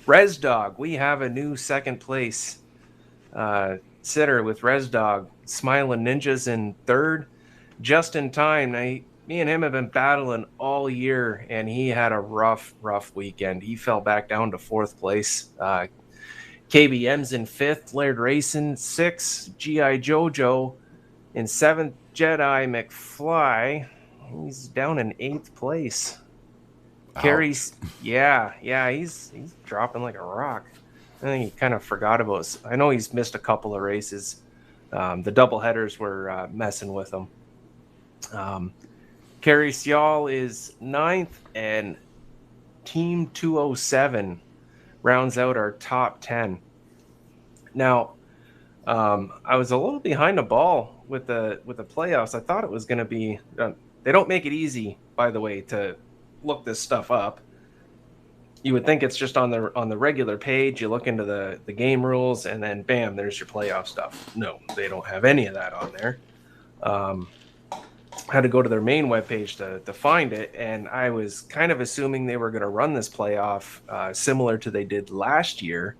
Res Dog, we have a new second place sitter with Res Dog. Smiling Ninjas in third, just in time. Now, me and him have been battling all year, and he had a rough weekend. He fell back down to fourth place. KBM's in fifth, Laird Racing sixth, GI Jojo in seventh, Jedi McFly. He's down in eighth place. Carrie's, he's dropping like a rock. I think he kind of forgot about. I know he's missed a couple of races. The double headers were messing with him. Carrie Sial is ninth, and Team 207 rounds out our top 10. Now, I was a little behind the ball with the playoffs. I thought it was going to be. They don't make it easy, by the way, to look this stuff up. You would think it's just on the regular page. You look into the game rules, and then bam, there's your playoff stuff. No, they don't have any of that on there. Had to go to their main webpage to find it, and I was kind of assuming they were going to run this playoff similar to they did last year,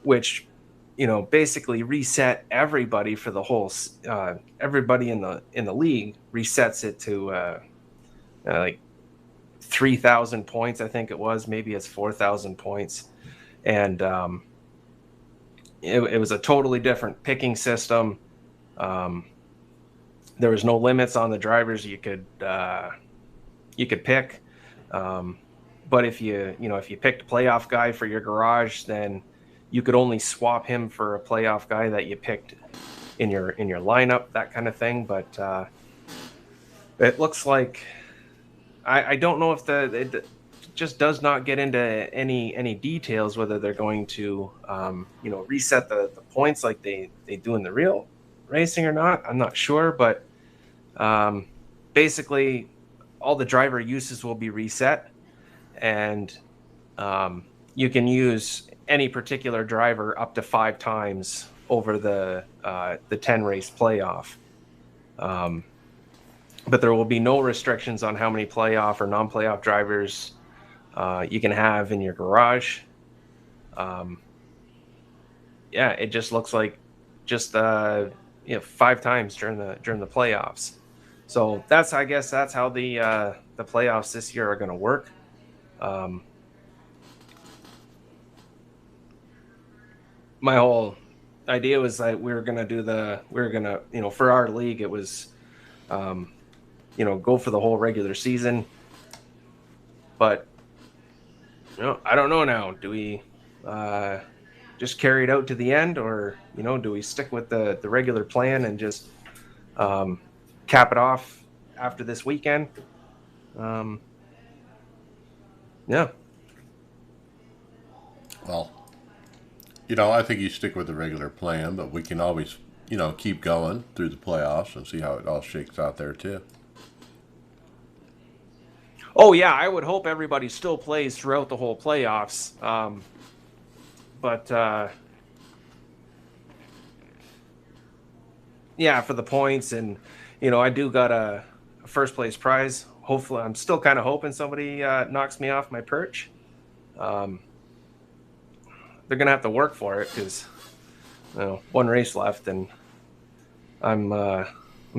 which basically reset everybody for the whole everybody in the league resets it to like 3,000 points, I think it was. Maybe it's 4,000 points. And it was a totally different picking system. There was no limits on the drivers you could pick. But if you picked a playoff guy for your garage, then you could only swap him for a playoff guy that you picked in your lineup, that kind of thing. But it looks like I don't know if it just does not get into any details whether they're going to reset the points like they do in the real racing or not. I'm not sure, but basically all the driver uses will be reset, and you can use any particular driver up to 5 times over the 10 race playoff. But there will be no restrictions on how many playoff or non-playoff drivers you can have in your garage. It just looks like just 5 times during the playoffs. So I guess that's how the playoffs this year are going to work. my whole idea was that we were gonna for our league it was, go for the whole regular season. But I don't know now. Do we just carry it out to the end, or do we stick with the regular plan and just cap it off after this weekend? Yeah. Well, I think you stick with the regular plan, but we can always, keep going through the playoffs and see how it all shakes out there too. Oh yeah, I would hope everybody still plays throughout the whole playoffs. But yeah, for the points, and I do got a first place prize. Hopefully, I'm still kind of hoping somebody knocks me off my perch. They're gonna have to work for it because one race left, and I'm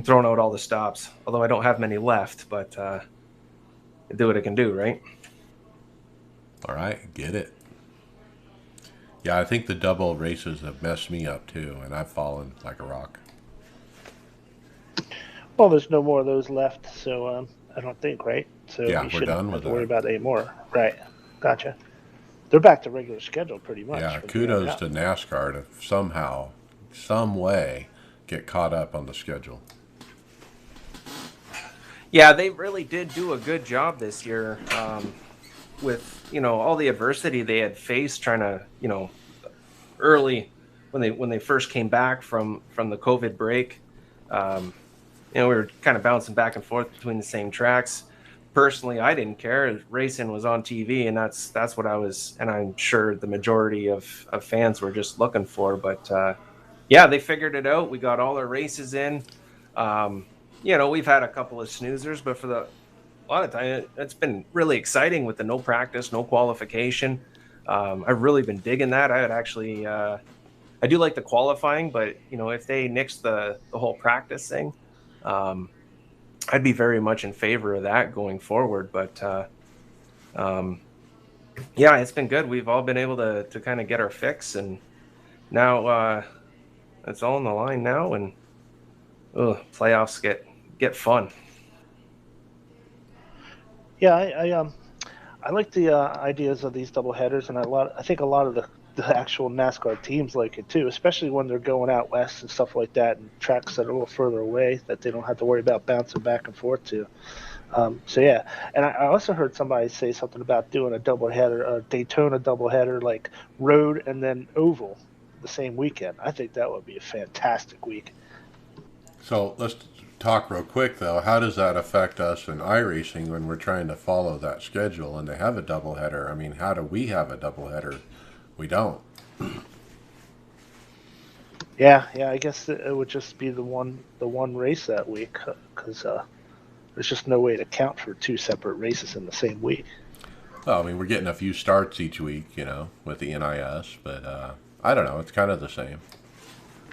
throwing out all the stops. Although I don't have many left, but do what I can do, right? All right, get it. Yeah, I think the double races have messed me up too, and I've fallen like a rock. Well, there's no more of those left, so I don't think, right? So Yeah, we we're shouldn't done have with to worry that. about any more. Right. Gotcha. They're back to regular schedule pretty much. Yeah, from here on kudos out. to NASCAR to somehow, some way, get caught up on the schedule. Yeah, they really did do a good job this year with all the adversity they had faced trying to early when they first came back from the COVID break. We were kind of bouncing back and forth between the same tracks. Personally, I didn't care. Racing was on TV, and that's what I was, and I'm sure the majority of fans were just looking for. But yeah, they figured it out. We got all our races in. We've had a couple of snoozers, but a lot of time it's been really exciting with the no practice, no qualification. I've really been digging that. I would actually, I do like the qualifying, but if they nix the whole practice thing, I'd be very much in favor of that going forward. But yeah, it's been good. We've all been able to kind of get our fix, and now it's all on the line now, and playoffs get fun. Yeah, I like the ideas of these double headers, and I think a lot of the actual NASCAR teams like it too, especially when they're going out west and stuff like that, and tracks that are a little further away that they don't have to worry about bouncing back and forth to. So yeah, and I also heard somebody say something about doing a double header, a Daytona double header, like road and then oval, the same weekend. I think that would be a fantastic week. So let's talk real quick though. How does that affect us in iRacing when we're trying to follow that schedule and they have a doubleheader? I mean, how do we have a doubleheader? We don't. Yeah, I guess it would just be the one race that week because there's just no way to count for two separate races in the same week. Well, I mean, we're getting a few starts each week, with the NIS, but I don't know. It's kind of the same.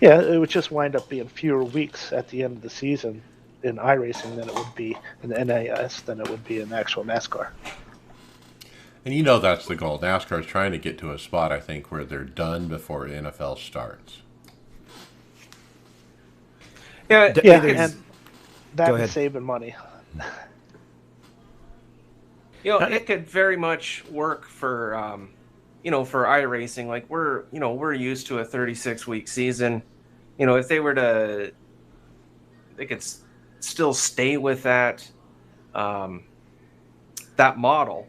Yeah, it would just wind up being fewer weeks at the end of the season in iRacing than it would be in the NIS than it would be in actual NASCAR. And that's the goal. NASCAR is trying to get to a spot, I think, where they're done before NFL starts. Yeah, and that Go is ahead. saving money. It could very much work for for iRacing. Like we're used to a 36-week season. If they were to, they could still stay with that that model,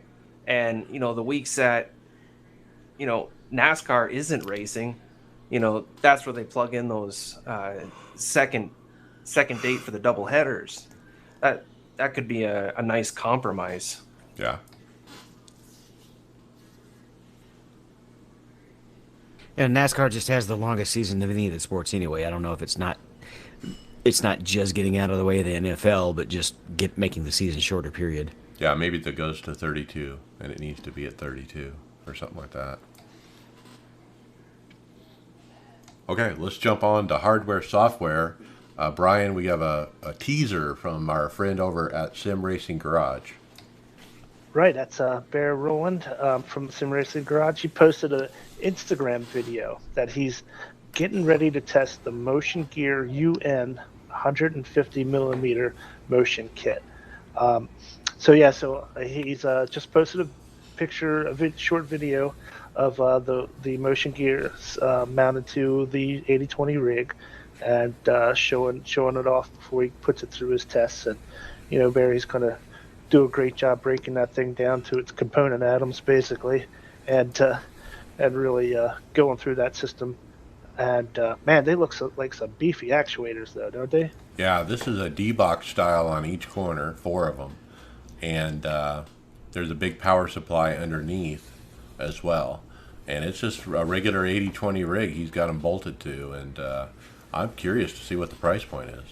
and the weeks that NASCAR isn't racing, that's where they plug in those second date for the double headers. That could be a nice compromise. Yeah. And NASCAR just has the longest season of any of the sports anyway. I don't know if it's not just getting out of the way of the NFL, but just making the season shorter. Period. Yeah, maybe that goes to 32, and it needs to be at 32 or something like that. Okay, let's jump on to hardware software. Brian, we have a teaser from our friend over at Sim Racing Garage. Right, that's Bear Roland from the Sim Racing Garage. He posted an Instagram video that he's getting ready to test the Motion Gear UN 150 millimeter motion kit. So he's just posted a picture, short video of the Motion Gear mounted to the 8020 rig, and showing it off before he puts it through his tests. And Barry's gonna do a great job breaking that thing down to its component atoms, basically, and really going through that system. And man, they look like some beefy actuators, though, don't they? Yeah, this is a D-box style on each corner, 4 of them, and there's a big power supply underneath as well. And it's just a regular 8020 rig he's got them bolted to, and I'm curious to see what the price point is.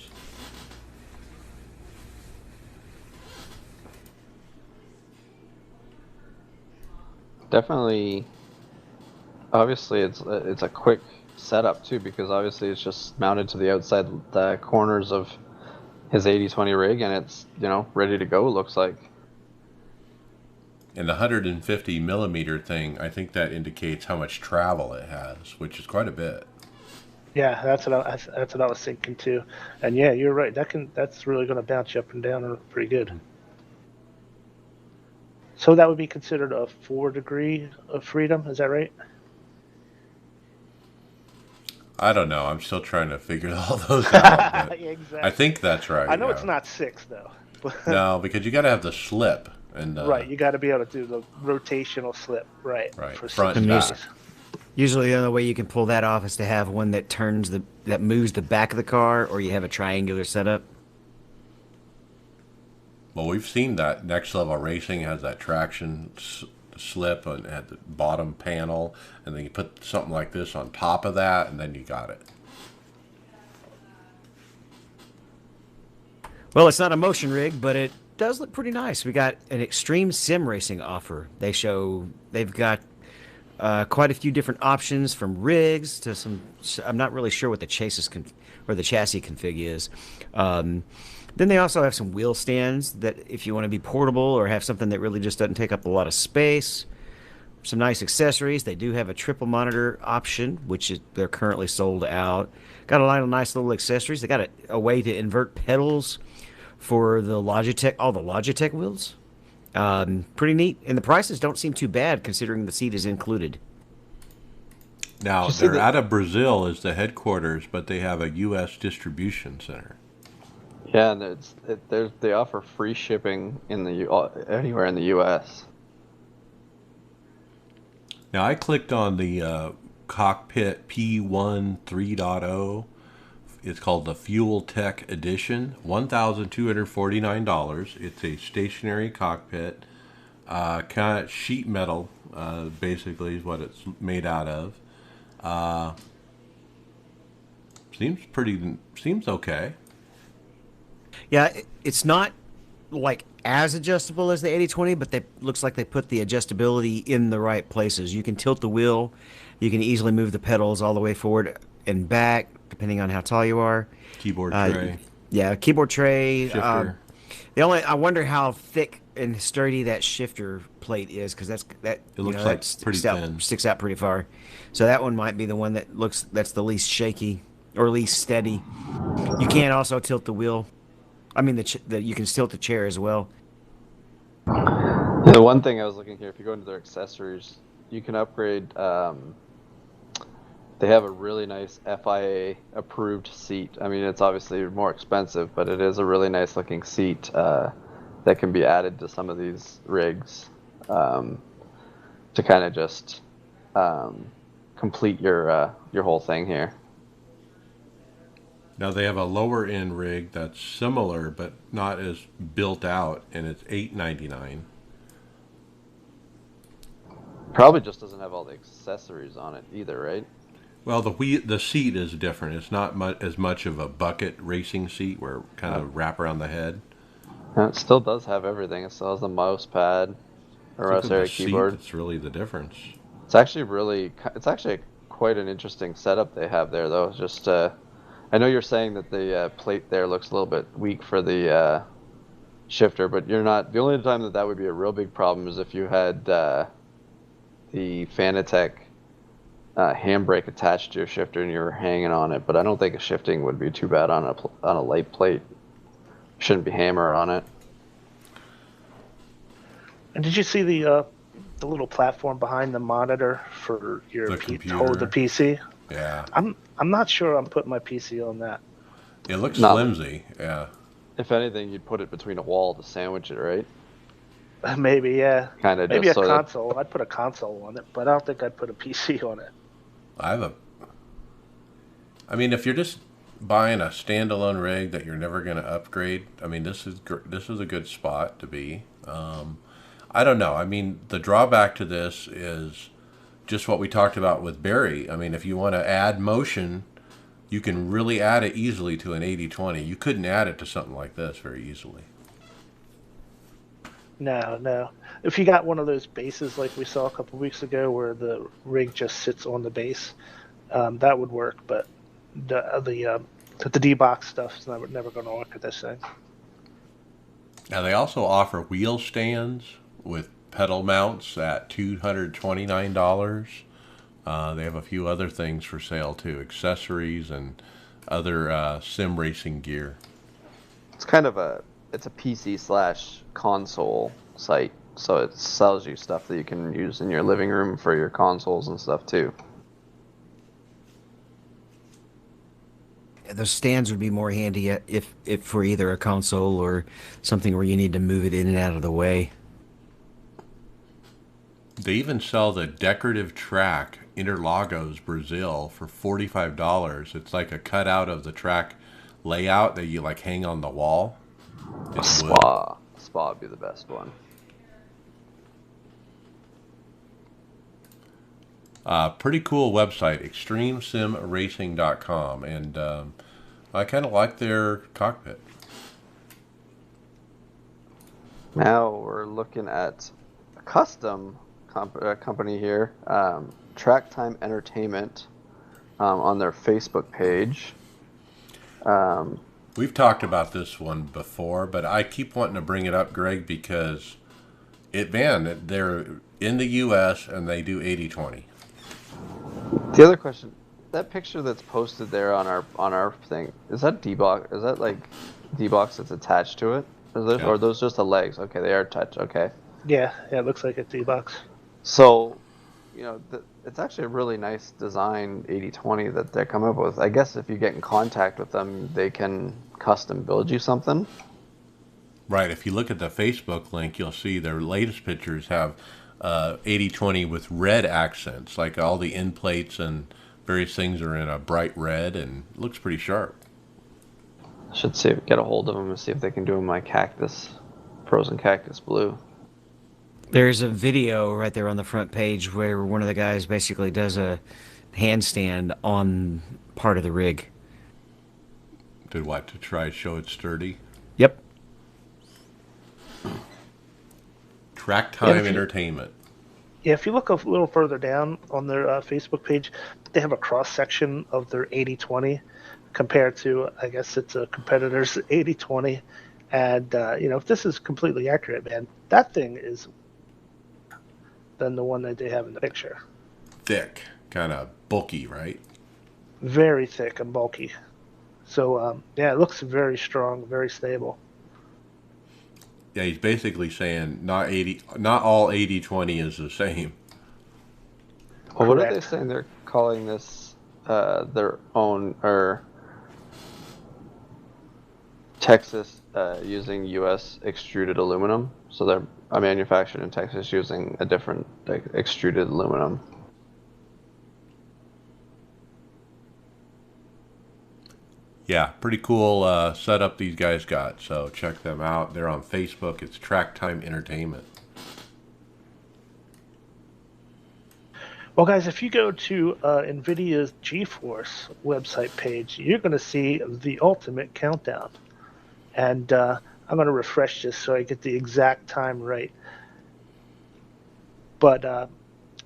Definitely. Obviously, it's a quick setup too, because obviously it's just mounted to the outside corners of his 8020 rig, and it's ready to go. Looks like. And the 150 millimeter thing, I think that indicates how much travel it has, which is quite a bit. Yeah, that's what I was thinking too. And yeah, you're right. That's really going to bounce you up and down pretty good. So that would be considered a 4 degree of freedom. Is that right? I don't know. I'm still trying to figure all those out. But Yeah, exactly. I think that's right. I know it's yeah. not 6 though. No, because you got to have the slip. And Right, you got to be able to do the rotational slip, right? Right, For front 6 and back. days. Usually the only way you can pull that off is to have one that that moves the back of the car, or you have a triangular setup. Well, we've seen that Next Level Racing has that traction slip at the bottom panel, and then you put something like this on top of that, and then you got it. Well, it's not a motion rig, but it does look pretty nice. We got an extreme sim racing offer. They've got quite a few different options, from rigs to some. I'm not really sure what the chassis config is. Then they also have some wheel stands that, if you want to be portable or have something that really just doesn't take up a lot of space. Some nice accessories. They do have a triple monitor option, they're currently sold out. Got a lot of nice little accessories. They got a way to invert pedals for all the Logitech wheels. Pretty neat. And the prices don't seem too bad considering the seat is included. Now, they're out of Brazil is the headquarters, but they have a U.S. distribution center. Yeah, and they offer free shipping anywhere in the U.S. Now, I clicked on the Cockpit P1 3.0. It's called the Fuel Tech Edition, $1,249. It's a stationary cockpit, kind of sheet metal, basically is what it's made out of. Seems okay. Yeah, it's not like as adjustable as the 8020, but looks like they put the adjustability in the right places. You can tilt the wheel, you can easily move the pedals all the way forward and back, depending on how tall you are. Keyboard tray. Yeah, keyboard tray. Shifter. I wonder how thick and sturdy that shifter plate is, because it looks like pretty thin. Sticks out pretty far. So that one might be the one that's the least shaky or least steady. You can also tilt the wheel. I mean, you can tilt the chair as well. The one thing I was looking here, if you go into their accessories, you can upgrade. They have a really nice FIA approved seat. I mean, it's obviously more expensive, but it is a really nice looking seat that can be added to some of these rigs to kind of just complete your whole thing here. Now they have a lower end rig that's similar but not as built out, and it's $899. Probably just doesn't have all the accessories on it either, right? Well, the seat is different. It's not as much of a bucket racing seat where it kind of wrap around the head. And it still does have everything. It still has the mouse pad, a Rosary keyboard. It's really the difference. It's actually quite an interesting setup they have there, though. Just I know you're saying that the plate there looks a little bit weak for the shifter, but you're not. The only time that would be a real big problem is if you had the Fanatec handbrake attached to your shifter and you were hanging on it. But I don't think a shifting would be too bad on a light plate. Shouldn't be hammer on it. And did you see the little platform behind the monitor for your The to hold the PC? Yeah. I'm not sure I'm putting my PC on that. It looks No. flimsy. Yeah. If anything, you'd put it between a wall to sandwich it, right? Maybe, yeah. Kind of. Maybe a so that- console. I'd put a console on it, but I don't think I'd put a PC on it. I mean, if you're just buying a standalone rig that you're never going to upgrade, I mean, this is a good spot to be. I don't know. I mean, the drawback to this is just what we talked about with Barry. I mean, if you want to add motion, you can really add it easily to an 80/20. You couldn't add it to something like this very easily. No. If you got one of those bases like we saw a couple weeks ago where the rig just sits on the base, that would work. But the D-box stuff is never going to work with this thing. Now, they also offer wheel stands with pedal mounts at $229. They have a few other things for sale too, accessories and other sim racing gear. It's kind of a PC/console site, so it sells you stuff that you can use in your living room for your consoles and stuff too. Those stands would be more handy if for either a console or something where you need to move it in and out of the way. They even sell the decorative track Interlagos Brazil for $45. It's like a cutout of the track layout that you like hang on the wall. It's wood. Spa would be the best one. Pretty cool website, extremesimracing.com, and I kind of like their cockpit. Now we're looking at a custom company here, Track Time Entertainment, on their Facebook page. We've talked about this one before, but I keep wanting to bring it up, Greg, because they're in the U.S. and they do 80/20. The other question, that picture that's posted there on our thing, is that D-box? Is that like D-box that's attached to it? Yeah. Or are those just the legs? Okay, they are attached. Okay. Yeah, it looks like a D-box. So, it's actually a really nice design 80/20 that they're coming up with. I guess if you get in contact with them, they can custom build you something. Right. If you look at the Facebook link, you'll see their latest pictures have 80/20 with red accents, like all the end plates and various things are in a bright red, and it looks pretty sharp. Should get a hold of them and see if they can do my Frozen Cactus Blue. There's a video right there on the front page where one of the guys basically does a handstand on part of the rig. Did what? To try to show it's sturdy? Yep. Track Time Yeah, Entertainment. Yeah, if you look a little further down on their Facebook page, they have a cross-section of their 80/20 compared to, I guess it's a competitor's 80/20. And, if this is completely accurate, man, that thing is than the one that they have in the picture. Thick, kind of bulky, right? Very thick and bulky. So, it looks very strong, very stable. Yeah, he's basically saying not all 80/20 is the same. Well, what are they Correct. saying? They're calling this their own, or Texas using U.S. extruded aluminum. So they're manufactured in Texas using a different extruded aluminum. Yeah, pretty cool setup these guys got. So check them out. They're on Facebook. It's Track Time Entertainment. Well, guys, if you go to NVIDIA's GeForce website page, you're going to see the ultimate countdown. And I'm going to refresh this so I get the exact time right. But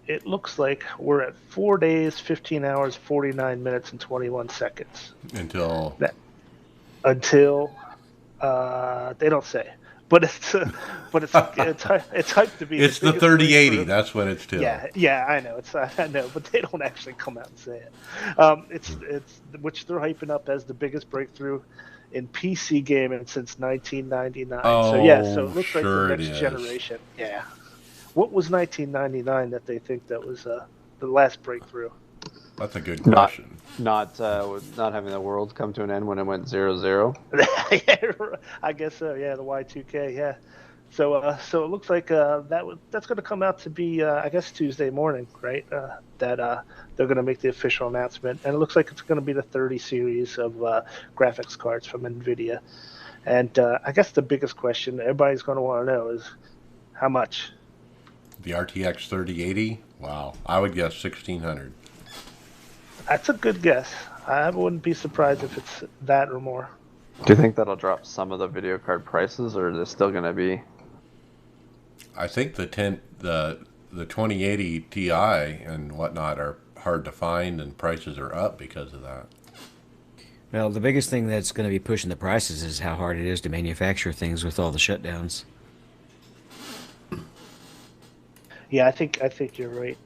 it looks like we're at 4 days, 15 hours, 49 minutes, and 21 seconds. Until Until they don't say. but it's hyped to be. It's the biggest 3080. breakthrough. That's what it's till. Yeah, I know. I know, but they don't actually come out and say it. It's which they're hyping up as the biggest breakthrough in PC gaming since 1999. So it looks sure like the it next is. generation. Yeah. What was 1999 that they think that was the last breakthrough? That's a good Not- question. Not having the world come to an end when it went 0-0. I guess so. Yeah, the Y2K. Yeah. So it looks like that's going to come out to be I guess Tuesday morning, right? That they're going to make the official announcement, and it looks like it's going to be the 30 series of graphics cards from NVIDIA. And I guess the biggest question everybody's going to want to know is how much. The RTX 3080. Wow, I would guess 1600. That's a good guess. I wouldn't be surprised if it's that or more. Do you think that'll drop some of the video card prices, or are they still going to be? I think the 2080 Ti and whatnot are hard to find, and prices are up because of that. Well, the biggest thing that's going to be pushing the prices is how hard it is to manufacture things with all the shutdowns. Yeah, I think you're right,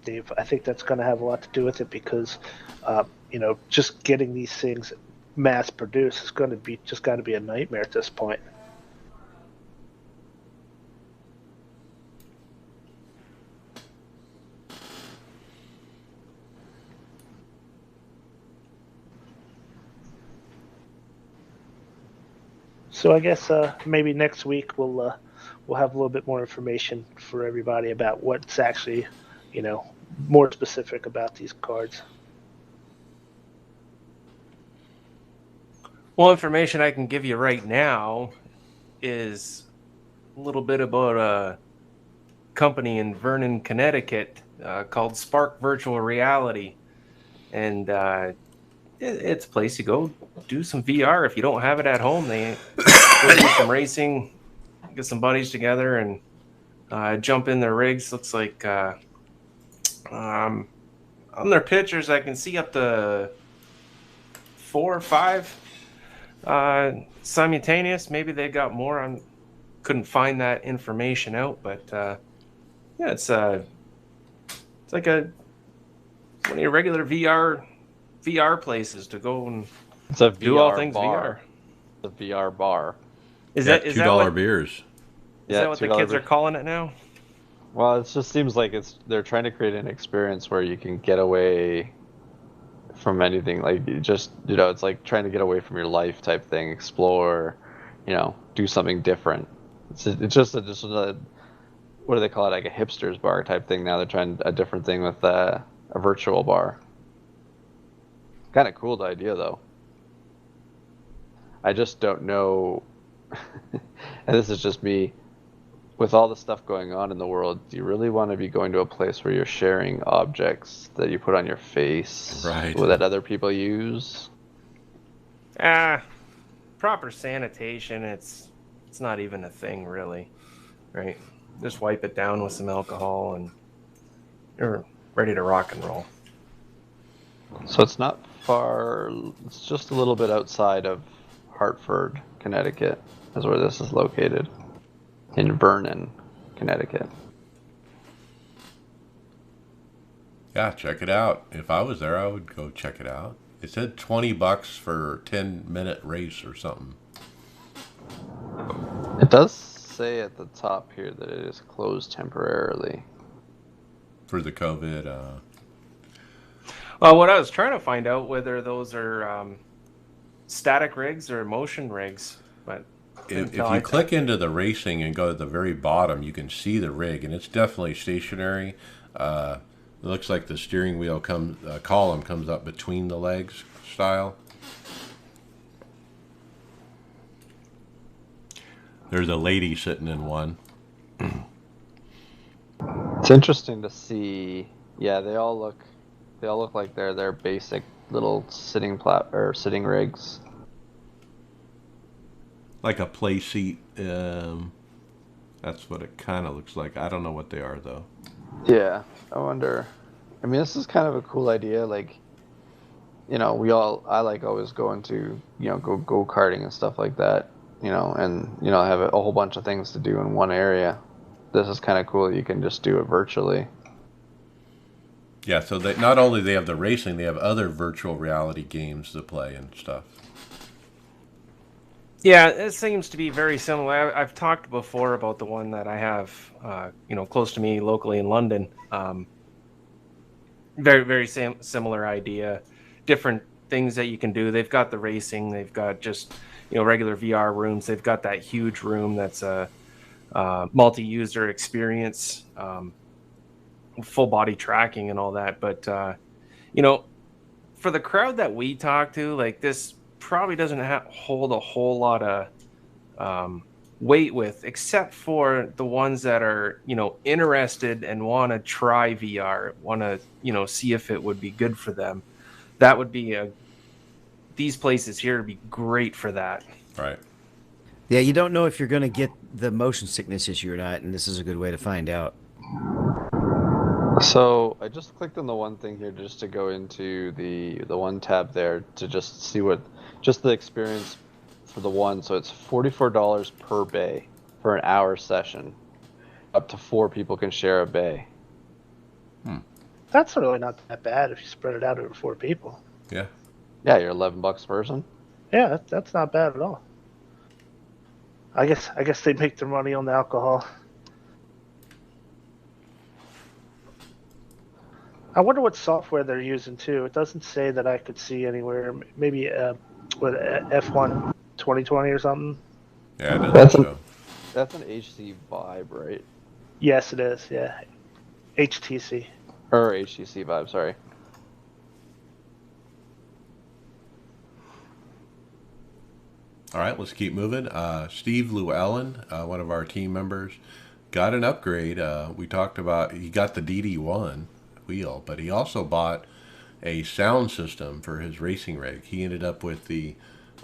Dave. I think that's going to have a lot to do with it because, just getting these things mass produced is going to be a nightmare at this point. So I guess maybe next week we'll have a little bit more information for everybody about what's actually, more specific about these cards. Well, information I can give you right now is a little bit about a company in Vernon, Connecticut called Spark Virtual Reality. And it's a place you go do some VR. If you don't have it at home, they go do some racing, get some buddies together and jump in their rigs. Looks like on their pictures, I can see up to 4 or 5 simultaneous. Maybe they got more. I couldn't find that information out, but yeah, it's like one of your regular VR places to go and It's a do all VR things bar. VR. It's a VR bar. Is Yeah, that is $2 that what, beers. is Yeah, that what the $2 kids beer. are calling it now? Well, it just seems like they're trying to create an experience where you can get away from anything. Like it's like trying to get away from your life type thing, explore, do something different. It's just a what do they call it? Like a hipster's bar type thing. Now they're trying a different thing with a virtual bar. Kind of cool idea though. I just don't know, and this is just me. With all the stuff going on in the world, do you really want to be going to a place where you're sharing objects that you put on your face, Right. that other people use? Proper sanitation, it's not even a thing really, right? Just wipe it down with some alcohol and you're ready to rock and roll. So it's not far. It's just a little bit outside of Hartford, Connecticut, is where this is located. In Vernon, Connecticut. Yeah, check it out. If I was there, I would go check it out. It said $20 for a 10-minute race or something. It does say at the top here that it is closed temporarily. For the COVID. Well, what I was trying to find out whether those are static rigs or motion rigs, but If you click into the racing and go to the very bottom, you can see the rig, and it's definitely stationary. It looks like the steering wheel column comes up between the legs style. There's a lady sitting in one. It's interesting to see. Yeah, they all look like they're their basic little sitting rigs. Like a play seat. That's what it kind of looks like. I don't know what they are, though. Yeah, I wonder. I mean, this is kind of a cool idea. Like, I like always going to, go karting and stuff like that. and have a whole bunch of things to do in one area. This is kind of cool. You can just do it virtually. Yeah, so they not only they have the racing, they have other virtual reality games to play and stuff. Yeah, it seems to be very similar. I've talked before about the one that I have, close to me locally in London. Very, very similar idea. Different things that you can do. They've got the racing. They've got just, regular VR rooms. They've got that huge room that's a multi-user experience, full body tracking and all that. But, for the crowd that we talk to, like this probably doesn't hold a whole lot of weight with, except for the ones that are interested and want to try VR, want to see if it would be good for them. That would be these places here would be great for that. Right. Yeah, you don't know if you're going to get the motion sickness issue or not, and this is a good way to find out. So I just clicked on the one thing here just to go into the one tab there to just see just the experience for the one. So it's $44 per bay for an hour session. Up to 4 people can share a bay. That's really not that bad if you spread it out over 4 people. Yeah. Yeah, you're $11 a person. Yeah, that's not bad at all. I guess they make their money on the alcohol. I wonder what software they're using too. It doesn't say that I could see anywhere. Maybe with F1 2020 or something. Yeah, it doesn't show. That's an HTC Vive, right? Yes, it is. Yeah, HTC. Or HTC Vive, sorry. All right, let's keep moving. Steve Llewellyn, one of our team members, got an upgrade. We talked about he got the DD1 wheel, but he also bought a sound system for his racing rig. He ended up with the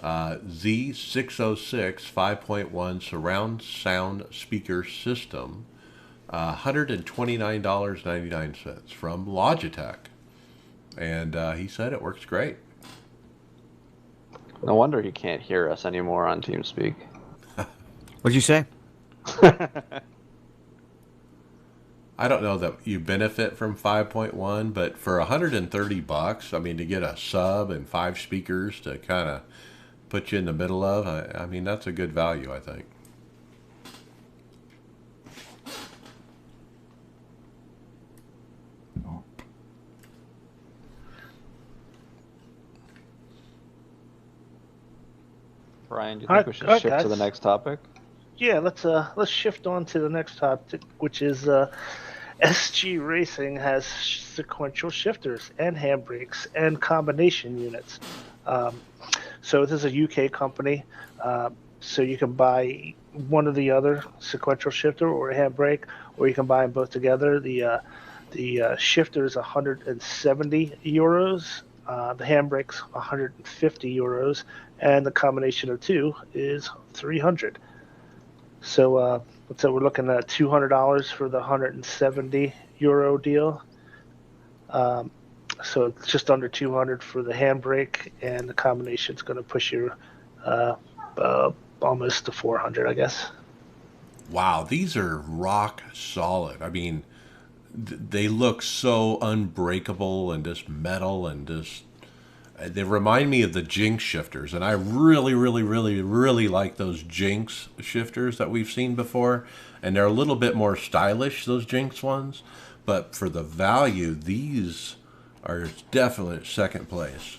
Z606 5.1 surround sound speaker system, $129.99 from Logitech. And he said it works great. No wonder he can't hear us anymore on TeamSpeak. What'd you say? I don't know that you benefit from 5.1, but for $130, I mean, to get a sub and 5 speakers to kind of put you in the middle of, I mean, that's a good value, I think. Brian, do you think we should shift to the next topic? Yeah, let's shift on to the next topic, which is SG Racing has sequential shifters and handbrakes and combination units. So this is a UK company, so you can buy one or the other sequential shifter or a handbrake, or you can buy them both together. The shifter is 170 euros. The handbrake's 150 euros, and the combination of two is 300. So let's say we're looking at $200 for the 170 euro deal. So it's just under 200 for the handbrake, and the combination is going to push you almost to 400, I guess. Wow, these are rock solid. I mean, they look so unbreakable and just metal and just. They remind me of the Jinx shifters, and I really, really, really, really like those Jinx shifters that we've seen before. And they're a little bit more stylish, those Jinx ones. But for the value, these are definitely second place.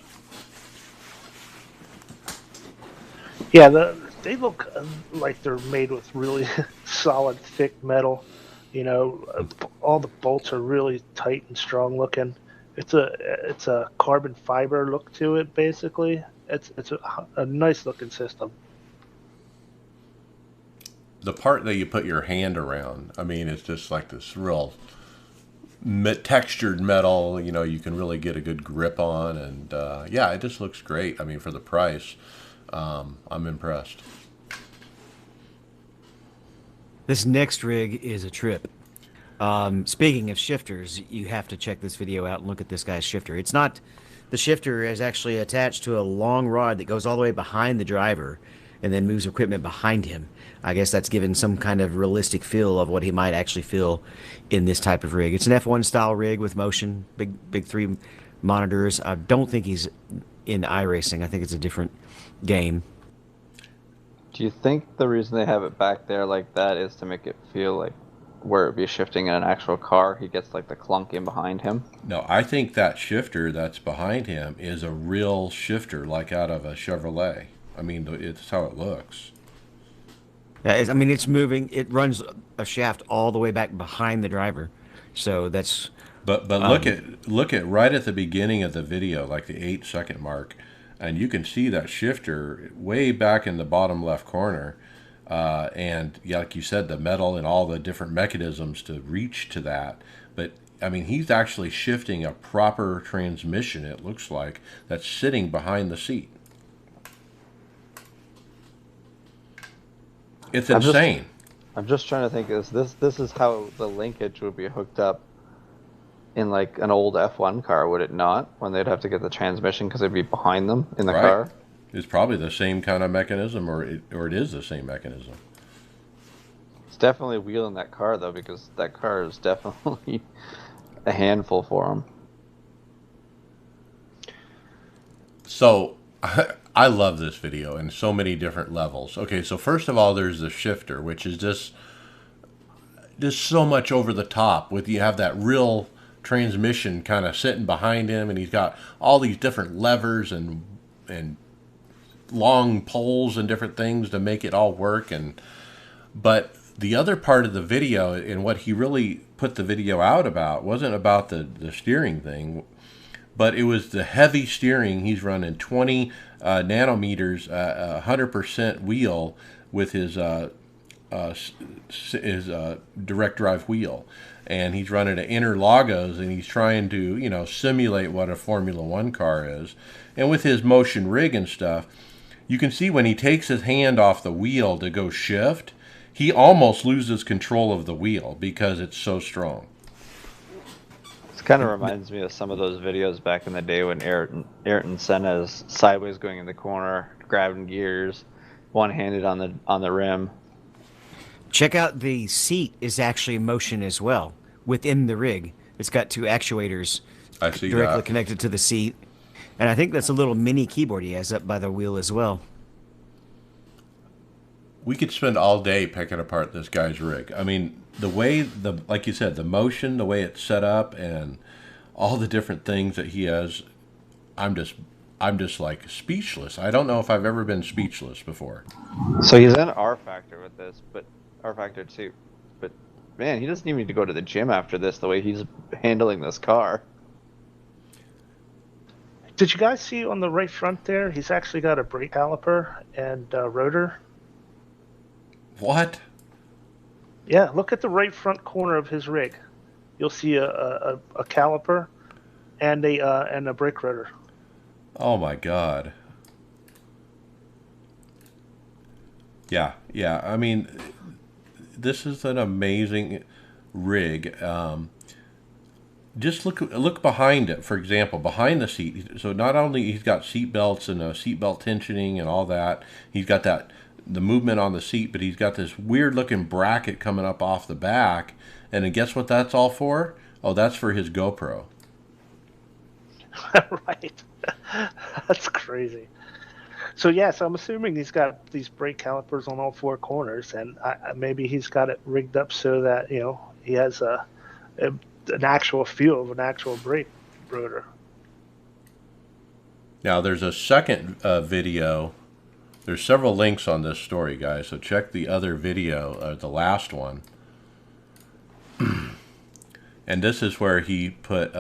Yeah, they look like they're made with really solid, thick metal. You know, all the bolts are really tight and strong looking. It's a carbon fiber look to it, basically. It's a nice looking system. The part that you put your hand around, I mean, it's just like this real textured metal. You know, you can really get a good grip on, and yeah, it just looks great. I mean, for the price, I'm impressed. This next rig is a trip. Speaking of shifters, you have to check this video out and look at this guy's shifter. It's not, the shifter is actually attached to a long rod that goes all the way behind the driver, and then moves equipment behind him. I guess that's given some kind of realistic feel of what he might actually feel in this type of rig. It's an F1 style rig with motion, big 3 monitors. I don't think he's in iRacing. I think it's a different game. Do you think the reason they have it back there like that is to make it feel like where it'd be shifting in an actual car, he gets like the clunk in behind him? No, I think that shifter that's behind him is a real shifter, like out of a Chevrolet. I mean, it's how it looks. Yeah, I mean, it's moving. It runs a shaft all the way back behind the driver, so that's. But look at right at the beginning of the video, like the 8-second mark, and you can see that shifter way back in the bottom left corner, and yeah, like you said, the metal and all the different mechanisms to reach to that. But I mean, he's actually shifting a proper transmission. It looks like that's sitting behind the seat. It's insane. I'm just trying to think, this is how the linkage would be hooked up in like an old F1 car, would it not? When they'd have to get the transmission because it'd be behind them in the car? It's probably the same kind of mechanism, or it is the same mechanism. It's definitely a wheel in that car, though, because that car is definitely a handful for him. So, I love this video in so many different levels. Okay, so first of all, there's the shifter, which is just so much over the top. With you have that real transmission kind of sitting behind him, and he's got all these different levers and long poles and different things to make it all work. But the other part of the video, and what he really put the video out about, wasn't about the steering thing, but it was the heavy steering. He's running 20 nanometers, 100% wheel with his direct drive wheel, and he's running an Interlagos, and he's trying to simulate what a Formula One car is. And with his motion rig and stuff, you can see when he takes his hand off the wheel to go shift, he almost loses control of the wheel because it's so strong. It kind of reminds me of some of those videos back in the day when Ayrton Senna is sideways going in the corner, grabbing gears, one-handed on the rim. Check out the seat is actually in motion as well within the rig. It's got 2 actuators I see directly that. connected to the seat. And I think that's a little mini keyboard he has up by the wheel as well. We could spend all day picking apart this guy's rig. I mean, the way like you said, the motion, the way it's set up, and all the different things that he has, I'm just like speechless. I don't know if I've ever been speechless before. So he's in R Factor with this, but R Factor 2. But man, he doesn't even need to go to the gym after this, the way he's handling this car. Did you guys see on the right front there? He's actually got a brake caliper and rotor. What? Yeah, look at the right front corner of his rig. You'll see a caliper and a brake rotor. Oh my God. Yeah. I mean, this is an amazing rig. Just look behind it, for example, behind the seat. So not only he's got seat belts and seat belt tensioning and all that, he's got the movement on the seat, but he's got this weird looking bracket coming up off the back. And then guess what that's all for? Oh, that's for his GoPro. Right. That's crazy. So yes, I'm assuming he's got these brake calipers on all 4 corners, and maybe he's got it rigged up so that he has an actual feel of an actual brake rotor. Now there's a second video. There's several links on this story, guys, so check the other video, the last one. And this is where he put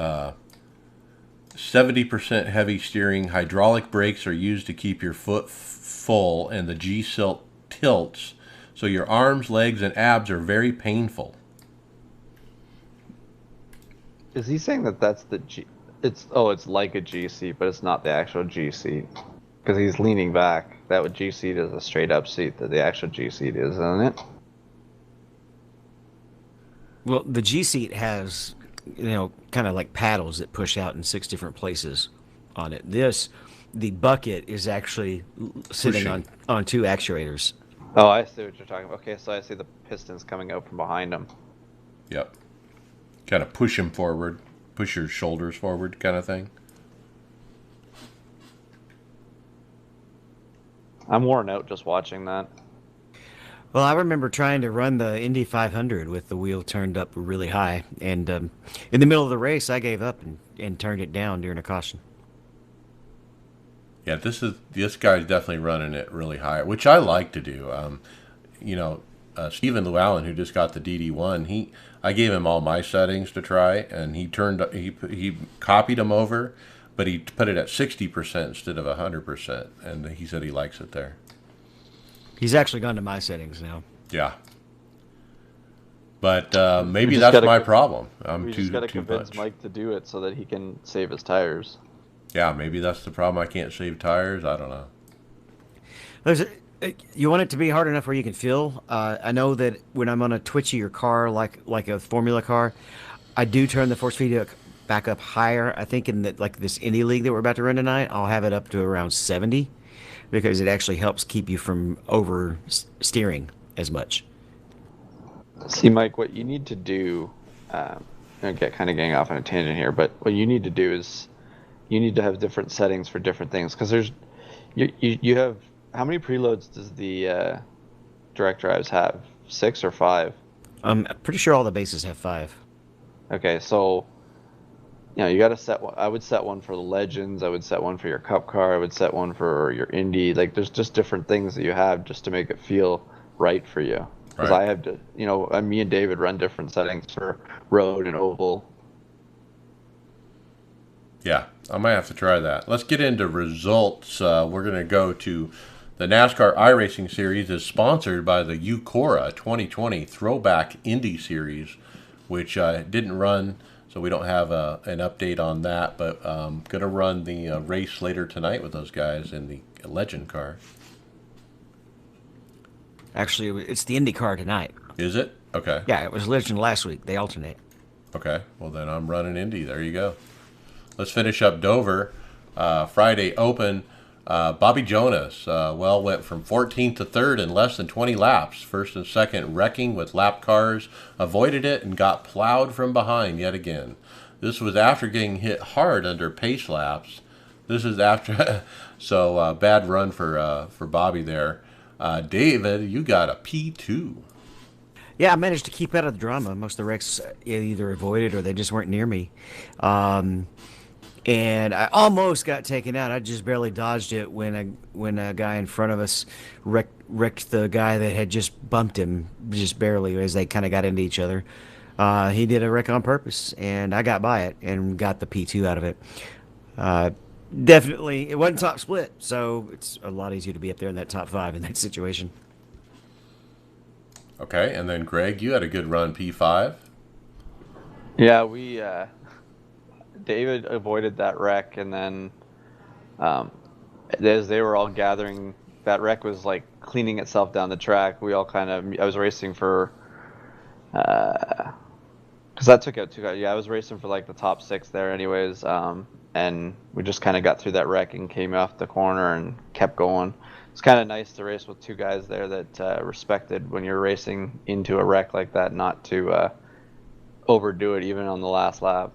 70% heavy steering. Hydraulic brakes are used to keep your foot full, and the G-Silt tilts, so your arms, legs, and abs are very painful. Is he saying that that's the G? It's like a G seat, but it's not the actual G seat because he's leaning back. That G seat is a straight up seat that the actual G seat is, isn't it? Well, the G seat has, kind of like paddles that push out in 6 different places on it. The the bucket is actually sitting on two actuators. Oh, I see what you're talking about. Okay, so I see the pistons coming out from behind him. Yep. Kind of push him forward, push your shoulders forward, kind of thing. I'm worn out just watching that. Well, I remember trying to run the Indy 500 with the wheel turned up really high, and in the middle of the race, I gave up and turned it down during a caution. Yeah, this guy's definitely running it really high, which I like to do. Stephen Llewellyn, who just got the DD1, I gave him all my settings to try, and he copied them over, but he put it at 60% instead of 100%, and he said he likes it there. He's actually gone to my settings now. Yeah. But maybe that's my problem. We just got to convince Mike to do it so that he can save his tires. Yeah, maybe that's the problem. I can't save tires. I don't know. You want it to be hard enough where you can feel. I know that when I'm on a twitchier car, like a Formula car, I do turn the force feedback back up higher. I think in this Indy League that we're about to run tonight, I'll have it up to around 70 because it actually helps keep you from over steering as much. See, Mike, what you need to do, I'm getting off on a tangent here, but what you need to do is you need to have different settings for different things because you have, how many preloads does the direct drives have? 6 or 5? I'm pretty sure all the bases have 5. Okay, so you got to set one. I would set one for the Legends. I would set one for your Cup car. I would set one for your Indy. Like, there's just different things that you have just to make it feel right for you. Because I have to, me and David run different settings for road and oval. Yeah, I might have to try that. Let's get into results. We're going to go to the NASCAR iRacing Series is sponsored by the Ucora 2020 Throwback Indy Series, which didn't run, so we don't have an update on that, but going to run the race later tonight with those guys in the Legend car. Actually, it's the Indy car tonight. Is it? Okay. Yeah, it was Legend last week. They alternate. Okay, well then I'm running Indy. There you go. Let's finish up Dover. Friday Open. Bobby Jonas, went from 14th to 3rd in less than 20 laps. First and second wrecking with lap cars. Avoided it and got plowed from behind yet again. This was after getting hit hard under pace laps. This is after, so bad run for Bobby there. David, you got a P2. Yeah, I managed to keep out of the drama. Most of the wrecks either avoided or they just weren't near me. And I almost got taken out. I just barely dodged it when a guy in front of us wrecked the guy that had just bumped him, just barely, as they kind of got into each other. He did a wreck on purpose, and I got by it and got the P2 out of it. Definitely, it wasn't top split, so it's a lot easier to be up there in that top 5 in that situation. Okay, and then Greg, you had a good run, P5. Yeah, we David avoided that wreck, and then as they were all gathering, that wreck was like cleaning itself down the track. We all I was racing for, because that took out 2 guys. Yeah, I was racing for like the top 6 there anyways, and we just kind of got through that wreck and came off the corner and kept going. It's kind of nice to race with 2 guys there that respected when you're racing into a wreck like that, not to overdo it even on the last lap.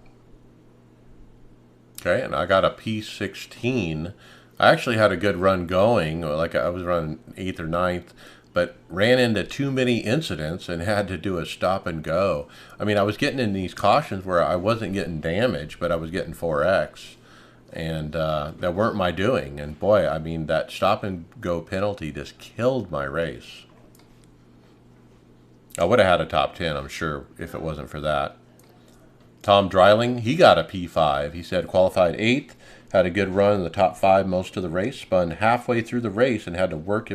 Okay, and I got a P16. I actually had a good run going, like I was running 8th or 9th, but ran into too many incidents and had to do a stop and go. I mean, I was getting in these cautions where I wasn't getting damage, but I was getting 4X, and that weren't my doing. And boy, I mean, that stop and go penalty just killed my race. I would have had a top 10, I'm sure, if it wasn't for that. Tom Dreiling, he got a P5. He said qualified 8th, had a good run in the top 5 most of the race, spun halfway through the race and had to work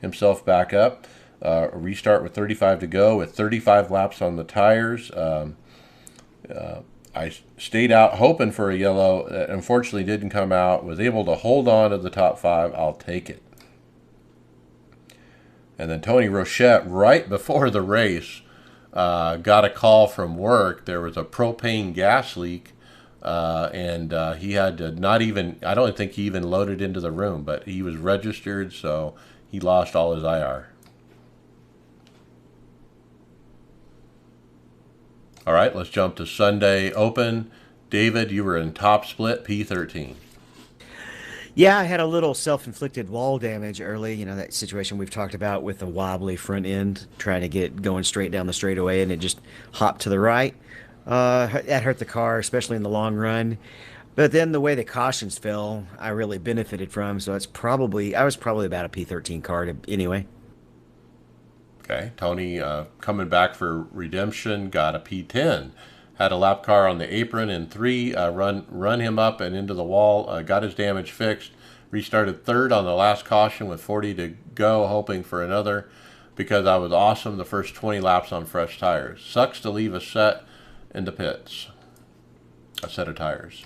himself back up. Restart with 35 to go with 35 laps on the tires. I stayed out hoping for a yellow. Unfortunately didn't come out. Was able to hold on to the top 5. I'll take it. And then Tony Rochette, right before the race, got a call from work. There was a propane gas leak and he had to not even, I don't think he even loaded into the room, but he was registered, so he lost all his IR. All right, let's jump to Sunday Open. David, you were in top split, P13. Yeah, I had a little self-inflicted wall damage early. You know, that situation we've talked about with the wobbly front end, trying to get going straight down the straightaway, and it just hopped to the right. That hurt the car, especially in the long run. But then the way the cautions fell, I really benefited from. So I was probably about a P13 car anyway. Okay, Tony coming back for redemption, got a P10. Had a lap car on the apron in 3, run him up and into the wall, got his damage fixed, restarted 3rd on the last caution with 40 to go, hoping for another because I was awesome the first 20 laps on fresh tires. Sucks to leave a set in the pits, a set of tires.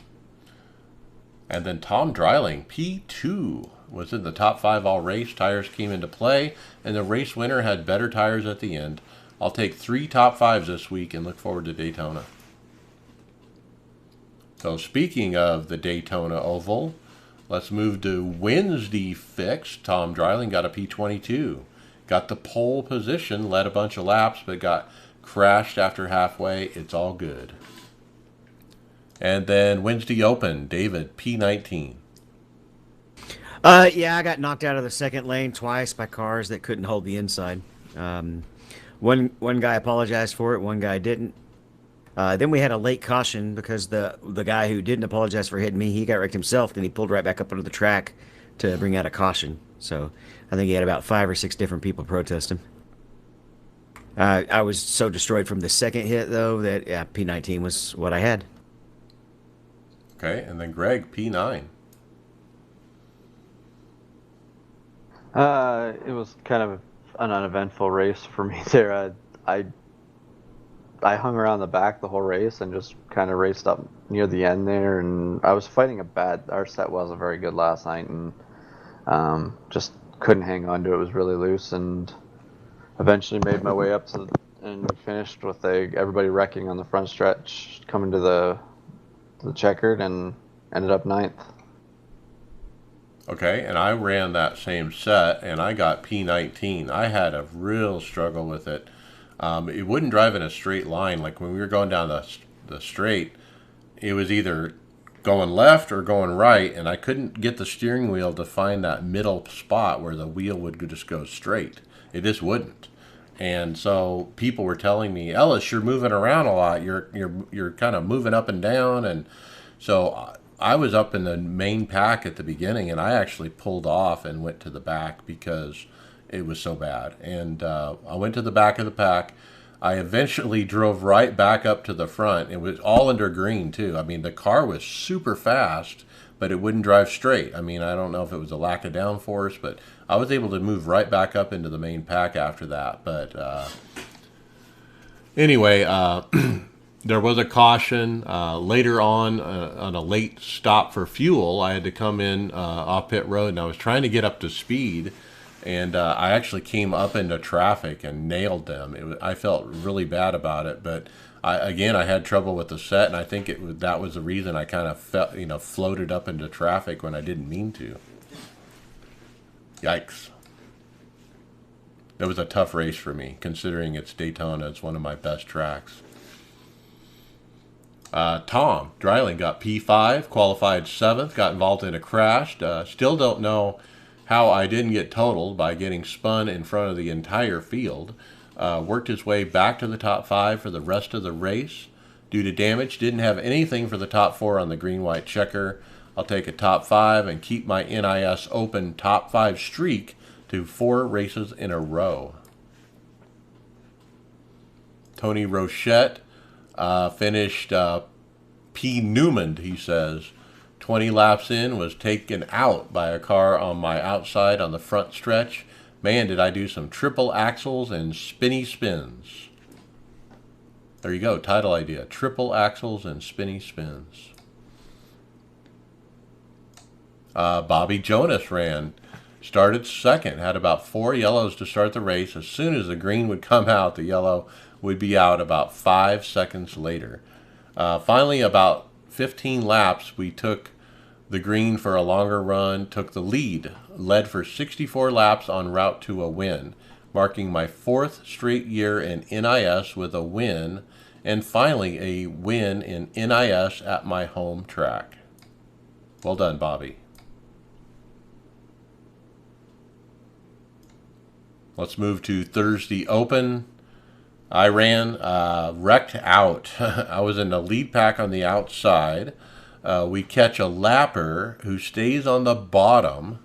And then Tom Dreiling, P2, was in the top 5 all race. Tires came into play, and the race winner had better tires at the end. I'll take 3 top 5s this week and look forward to Daytona. So speaking of the Daytona Oval, let's move to Wednesday fix. Tom Dreiling got a P22. Got the pole position, led a bunch of laps, but got crashed after halfway. It's all good. And then Wednesday Open, David, P19. Yeah, I got knocked out of the second lane twice by cars that couldn't hold the inside. One guy apologized for it, one guy didn't. Then we had a late caution because the guy who didn't apologize for hitting me, he got wrecked himself. Then he pulled right back up onto the track to bring out a caution. So I think he had about 5 or 6 different people protest him. I was so destroyed from the second hit, though, that yeah, P19 was what I had. Okay, and then Greg, P9. It was kind of an uneventful race for me there. I hung around the back the whole race and just kind of raced up near the end there, and I was fighting our set wasn't very good last night, and just couldn't hang on to it. It was really loose, and eventually made my way up to and finished with everybody wrecking on the front stretch, coming to the checkered, and ended up 9th. Okay, and I ran that same set, and I got P19. I had a real struggle with it. It wouldn't drive in a straight line. Like when we were going down the straight, it was either going left or going right, and I couldn't get the steering wheel to find that middle spot where the wheel would just go straight. It just wouldn't. And so people were telling me, Ellis, you're moving around a lot. You're kind of moving up and down. And so I was up in the main pack at the beginning, and I actually pulled off and went to the back because it was so bad. And I went to the back of the pack. I eventually drove right back up to the front. It was all under green, too. I mean, the car was super fast, but it wouldn't drive straight. I mean, I don't know if it was a lack of downforce, but I was able to move right back up into the main pack after that. But anyway, there was a caution later on a late stop for fuel. I had to come in off pit road, and I was trying to get up to speed, and I actually came up into traffic and nailed them. I felt really bad about it, but I had trouble with the set, and I think that was the reason I kind of floated up into traffic when I didn't mean to. Yikes. That was a tough race for me, considering it's Daytona. It's one of my best tracks. Tom Dreiling got P5, qualified 7th, got involved in a crash. Still don't know how I didn't get totaled by getting spun in front of the entire field. Worked his way back to the top 5 for the rest of the race. Due to damage, didn't have anything for the top 4 on the green-white checker. I'll take a top 5 and keep my NIS Open top 5 streak to 4 races in a row. Tony Rochette finished P. Newman, he says. 20 laps in, was taken out by a car on my outside on the front stretch. Man, did I do some triple axles and spinny spins. There you go, title idea. Triple axles and spinny spins. Bobby Jonas ran. Started 2nd, had about 4 yellows to start the race. As soon as the green would come out, the yellow would be out about 5 seconds later. Finally, about 15 laps, we took the green for a longer run, took the lead, led for 64 laps en route to a win, marking my 4th straight year in NIS with a win, and finally a win in NIS at my home track. Well done, Bobby. Let's move to Thursday Open. I ran wrecked out. I was in the lead pack on the outside. We catch a lapper who stays on the bottom.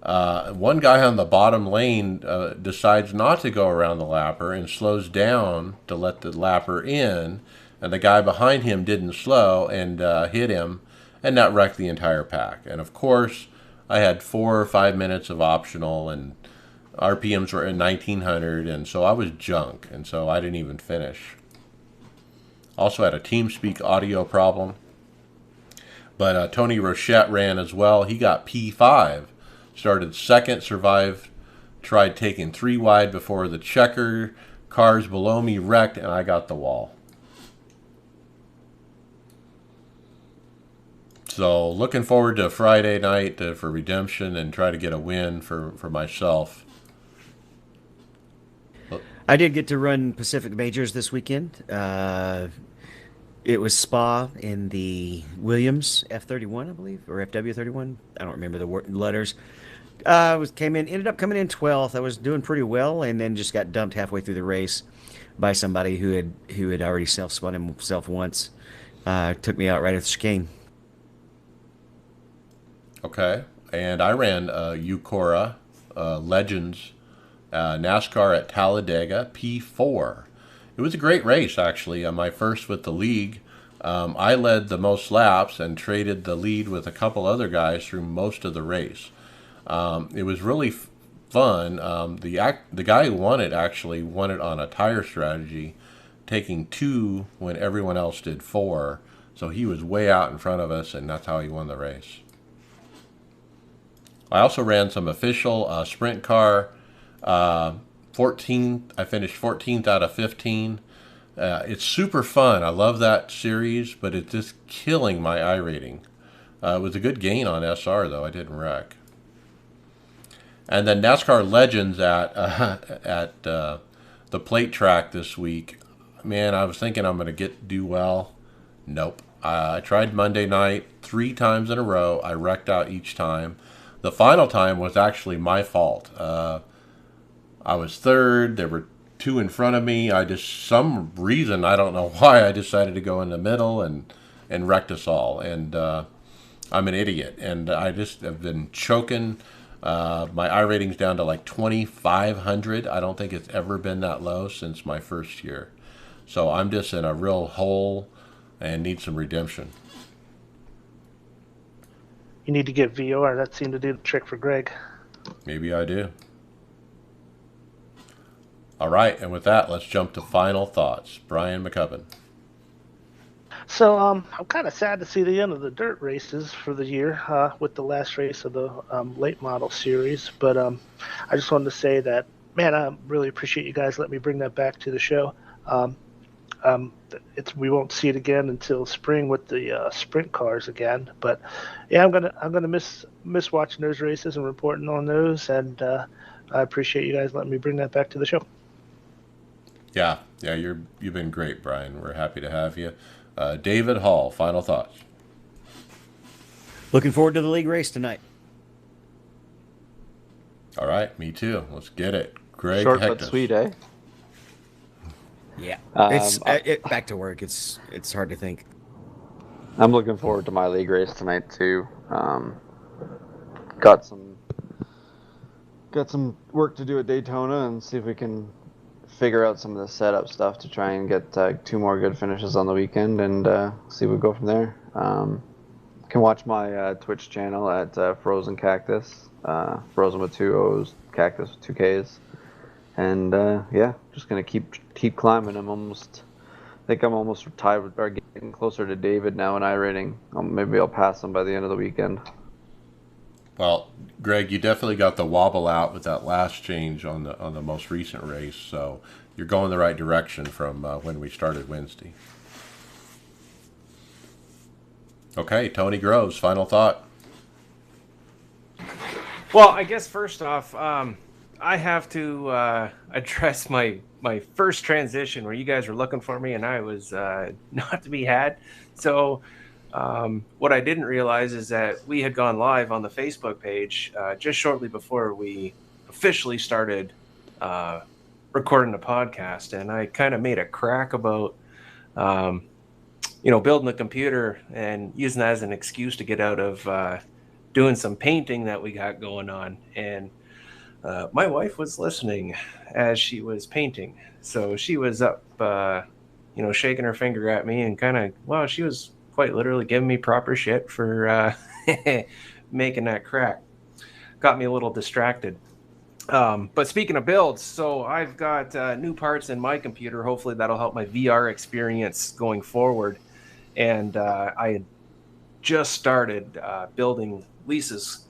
One guy on the bottom lane decides not to go around the lapper and slows down to let the lapper in. And the guy behind him didn't slow and hit him, and that wrecked the entire pack. And of course, I had 4 or 5 minutes of optional, and RPMs were at 1900, and so I was junk, and so I didn't even finish. Also had a TeamSpeak audio problem, but Tony Rochette ran as well. He got P5, started second, survived, tried taking 3 wide before the checker. Cars below me wrecked, and I got the wall. So looking forward to Friday night for redemption and try to get a win for myself. I did get to run Pacific Majors this weekend. It was Spa in the Williams F31, I believe, or FW31. I don't remember the letters. Ended up coming in 12th. I was doing pretty well, and then just got dumped halfway through the race by somebody who had already self-spun himself once. Took me out right at the chicane. Okay, and I ran Ucora Legends NASCAR at Talladega P4. It was a great race, actually. My first with the league. I led the most laps and traded the lead with a couple other guys through most of the race. It was really fun. The guy who won it actually won it on a tire strategy, taking 2 when everyone else did 4. So he was way out in front of us, and that's how he won the race. I also ran some official sprint car. 14th, I finished 14th out of 15. It's super fun. I love that series, but it's just killing my I rating. It was a good gain on SR, though. I didn't wreck. And then NASCAR Legends at the plate track this week. Man, I was thinking I'm going to do well. Nope. I tried Monday night 3 times in a row. I wrecked out each time. The final time was actually my fault. I was third. There were 2 in front of me. Some reason, I don't know why, I decided to go in the middle and wrecked us all. And I'm an idiot. And I just have been choking. My I rating's down to like 2,500. I don't think it's ever been that low since my first year. So I'm just in a real hole and need some redemption. You need to get VOR. That seemed to do the trick for Greg. Maybe I do. All right, and with that, let's jump to final thoughts. Brian McCubbin. So I'm kind of sad to see the end of the dirt races for the year with the last race of the late model series. But I just wanted to say that, man, I really appreciate you guys letting me bring that back to the show. We won't see it again until spring with the sprint cars again. But yeah, I'm gonna miss watching those races and reporting on those. And I appreciate you guys letting me bring that back to the show. Yeah, you've been great, Brian. We're happy to have you. David Hall, final thoughts. Looking forward to the league race tonight. All right, me too. Let's get it. Greg Short Hectus. but sweet, eh? Yeah, back to work. It's hard to think. I'm looking forward to my league race tonight too. Got some work to do at Daytona and see if we can figure out some of the setup stuff to try and get 2 more good finishes on the weekend and see if we go from there. Can watch my Twitch channel at Frozen Cactus, Frozen with 2 O's, Cactus with 2 K's, and yeah, just gonna keep climbing. I think I'm almost tied or getting closer to David now in iRating. Maybe I'll pass him by the end of the weekend. Well, Greg, you definitely got the wobble out with that last change on the most recent race, so you're going the right direction from when we started Wednesday. Okay, Tony Groves, final thought. Well, I guess first off, I have to address my first transition where you guys were looking for me and I was not to be had. So what I didn't realize is that we had gone live on the Facebook page just shortly before we officially started recording the podcast, and I kind of made a crack about building the computer and using that as an excuse to get out of doing some painting that we got going on. And my wife was listening as she was painting, so she was up shaking her finger at me and she was quite literally giving me proper shit for making that crack. Got me a little distracted. But speaking of builds, so I've got new parts in my computer. Hopefully that'll help my VR experience going forward. And I had just started building Lisa's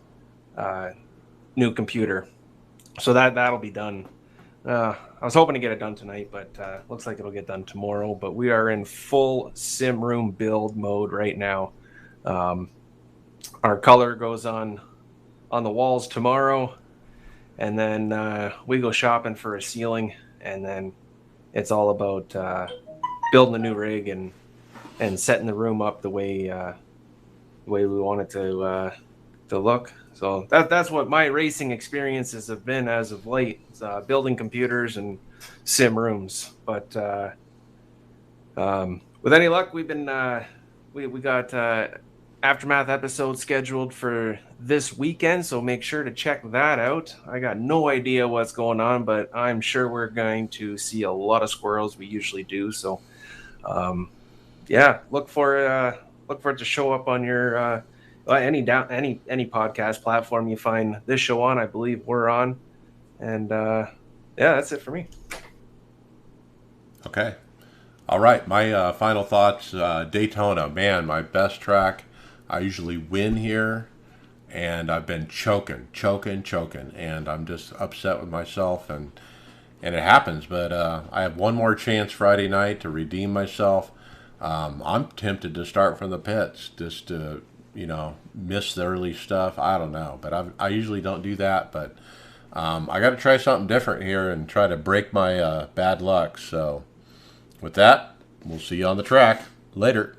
new computer. So that'll be done. I was hoping to get it done tonight, but looks like it'll get done tomorrow. But we are in full sim room build mode right now. Our color goes on the walls tomorrow. And then we go shopping for a ceiling, and then it's all about building a new rig and setting the room up the way we want it to look. So that's what my racing experiences have been as of late, building computers and sim rooms. But with any luck, we've been we got Aftermath episode scheduled for this weekend, so make sure to check that out. I got no idea what's going on, but I'm sure we're going to see a lot of squirrels. We usually do. So, look for it to show up on your any podcast platform you find this show on. I believe we're on, and that's it for me. Okay, all right. My final thoughts: Daytona, man, my best track. I usually win here, and I've been choking, and I'm just upset with myself, and it happens. But I have one more chance Friday night to redeem myself. I'm tempted to start from the pits, just to miss the early stuff. I don't know, but I usually don't do that. But I got to try something different here and try to break my bad luck. So with that, we'll see you on the track later.